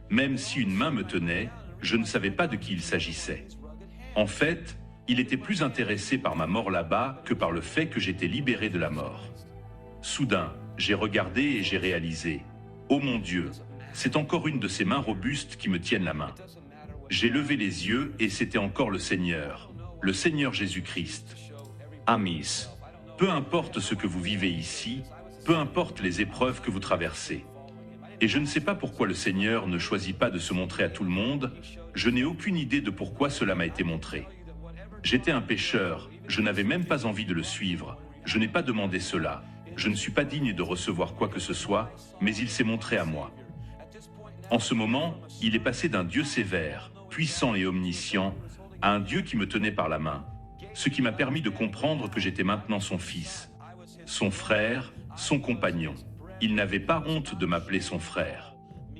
S3: Même si une main me tenait, je ne savais pas de qui il s'agissait. En fait, Il était plus intéressé par ma mort là-bas que par le fait que j'étais libéré de la mort. Soudain, j'ai regardé et j'ai réalisé « Oh mon Dieu, c'est encore une de ces mains robustes qui me tiennent la main. » J'ai levé les yeux et c'était encore le Seigneur Jésus-Christ. Amis, peu importe ce que vous vivez ici, peu importe les épreuves que vous traversez. Et je ne sais pas pourquoi le Seigneur ne choisit pas de se montrer à tout le monde, je n'ai aucune idée de pourquoi cela m'a été montré. J'étais un pécheur, je n'avais même pas envie de le suivre, je n'ai pas demandé cela, je ne suis pas digne de recevoir quoi que ce soit, mais il s'est montré à moi. En ce moment, il est passé d'un Dieu sévère, puissant et omniscient, à un Dieu qui me tenait par la main, ce qui m'a permis de comprendre que j'étais maintenant son fils, son frère, son compagnon. Il n'avait pas honte de m'appeler son frère.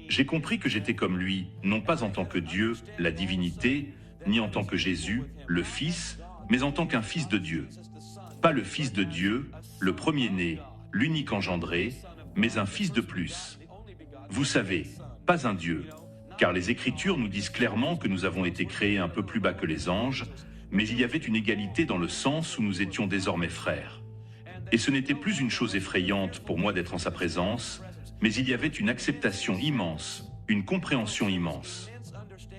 S3: J'ai compris que j'étais comme lui, non pas en tant que Dieu, la divinité, ni en tant que Jésus, le Fils, mais en tant qu'un fils de Dieu. Pas le Fils de Dieu, le premier-né, l'unique engendré, mais un fils de plus. Vous savez, pas un Dieu, car les Écritures nous disent clairement que nous avons été créés un peu plus bas que les anges, mais il y avait une égalité dans le sens où nous étions désormais frères. Et ce n'était plus une chose effrayante pour moi d'être en sa présence, mais il y avait une acceptation immense, une compréhension immense.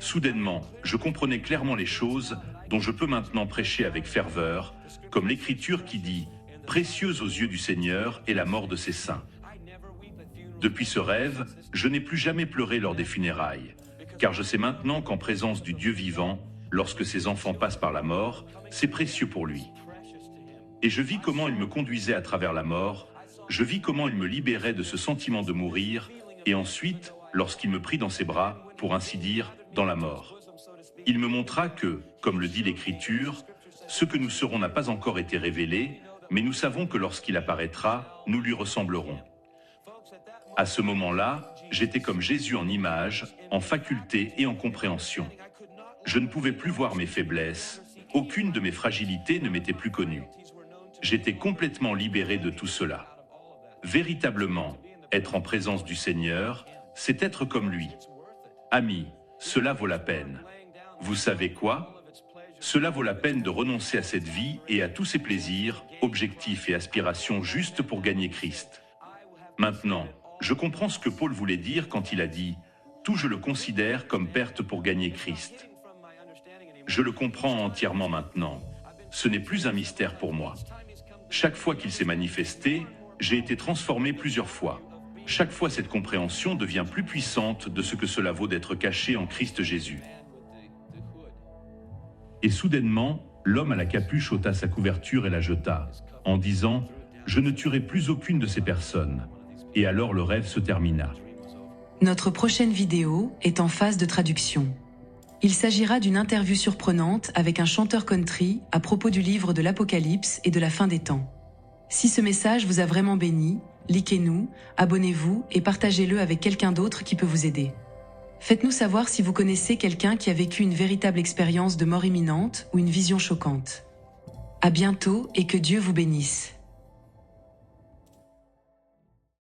S3: Soudainement, je comprenais clairement les choses dont je peux maintenant prêcher avec ferveur, comme l'Écriture qui dit « Précieuse aux yeux du Seigneur est la mort de ses saints ». Depuis ce rêve, je n'ai plus jamais pleuré lors des funérailles, car je sais maintenant qu'en présence du Dieu vivant, lorsque ses enfants passent par la mort, c'est précieux pour lui. Et je vis comment il me conduisait à travers la mort, je vis comment il me libérait de ce sentiment de mourir, et ensuite, lorsqu'il me prit dans ses bras, pour ainsi dire, dans la mort. Il me montra que, comme le dit l'Écriture, ce que nous serons n'a pas encore été révélé, mais nous savons que lorsqu'il apparaîtra, nous lui ressemblerons. À ce moment-là, j'étais comme Jésus en image, en faculté et en compréhension. Je ne pouvais plus voir mes faiblesses, aucune de mes fragilités ne m'était plus connue. J'étais complètement libéré de tout cela. Véritablement, être en présence du Seigneur, c'est être comme lui. Amis, cela vaut la peine. Vous savez quoi? Cela vaut la peine de renoncer à cette vie et à tous ses plaisirs, objectifs et aspirations juste pour gagner Christ. Maintenant, je comprends ce que Paul voulait dire quand il a dit « Tout je le considère comme perte pour gagner Christ ». Je le comprends entièrement maintenant. Ce n'est plus un mystère pour moi. Chaque fois qu'il s'est manifesté, j'ai été transformé plusieurs fois. Chaque fois cette compréhension devient plus puissante de ce que cela vaut d'être caché en Christ Jésus. Et soudainement, l'homme à la capuche ôta sa couverture et la jeta, en disant « Je ne tuerai plus aucune de ces personnes ». Et alors le rêve se termina.
S1: Notre prochaine vidéo est en phase de traduction. Il s'agira d'une interview surprenante avec un chanteur country à propos du livre de l'Apocalypse et de la fin des temps. Si ce message vous a vraiment béni, likez-nous, abonnez-vous et partagez-le avec quelqu'un d'autre qui peut vous aider. Faites-nous savoir si vous connaissez quelqu'un qui a vécu une véritable expérience de mort imminente ou une vision choquante. À bientôt et que Dieu vous bénisse.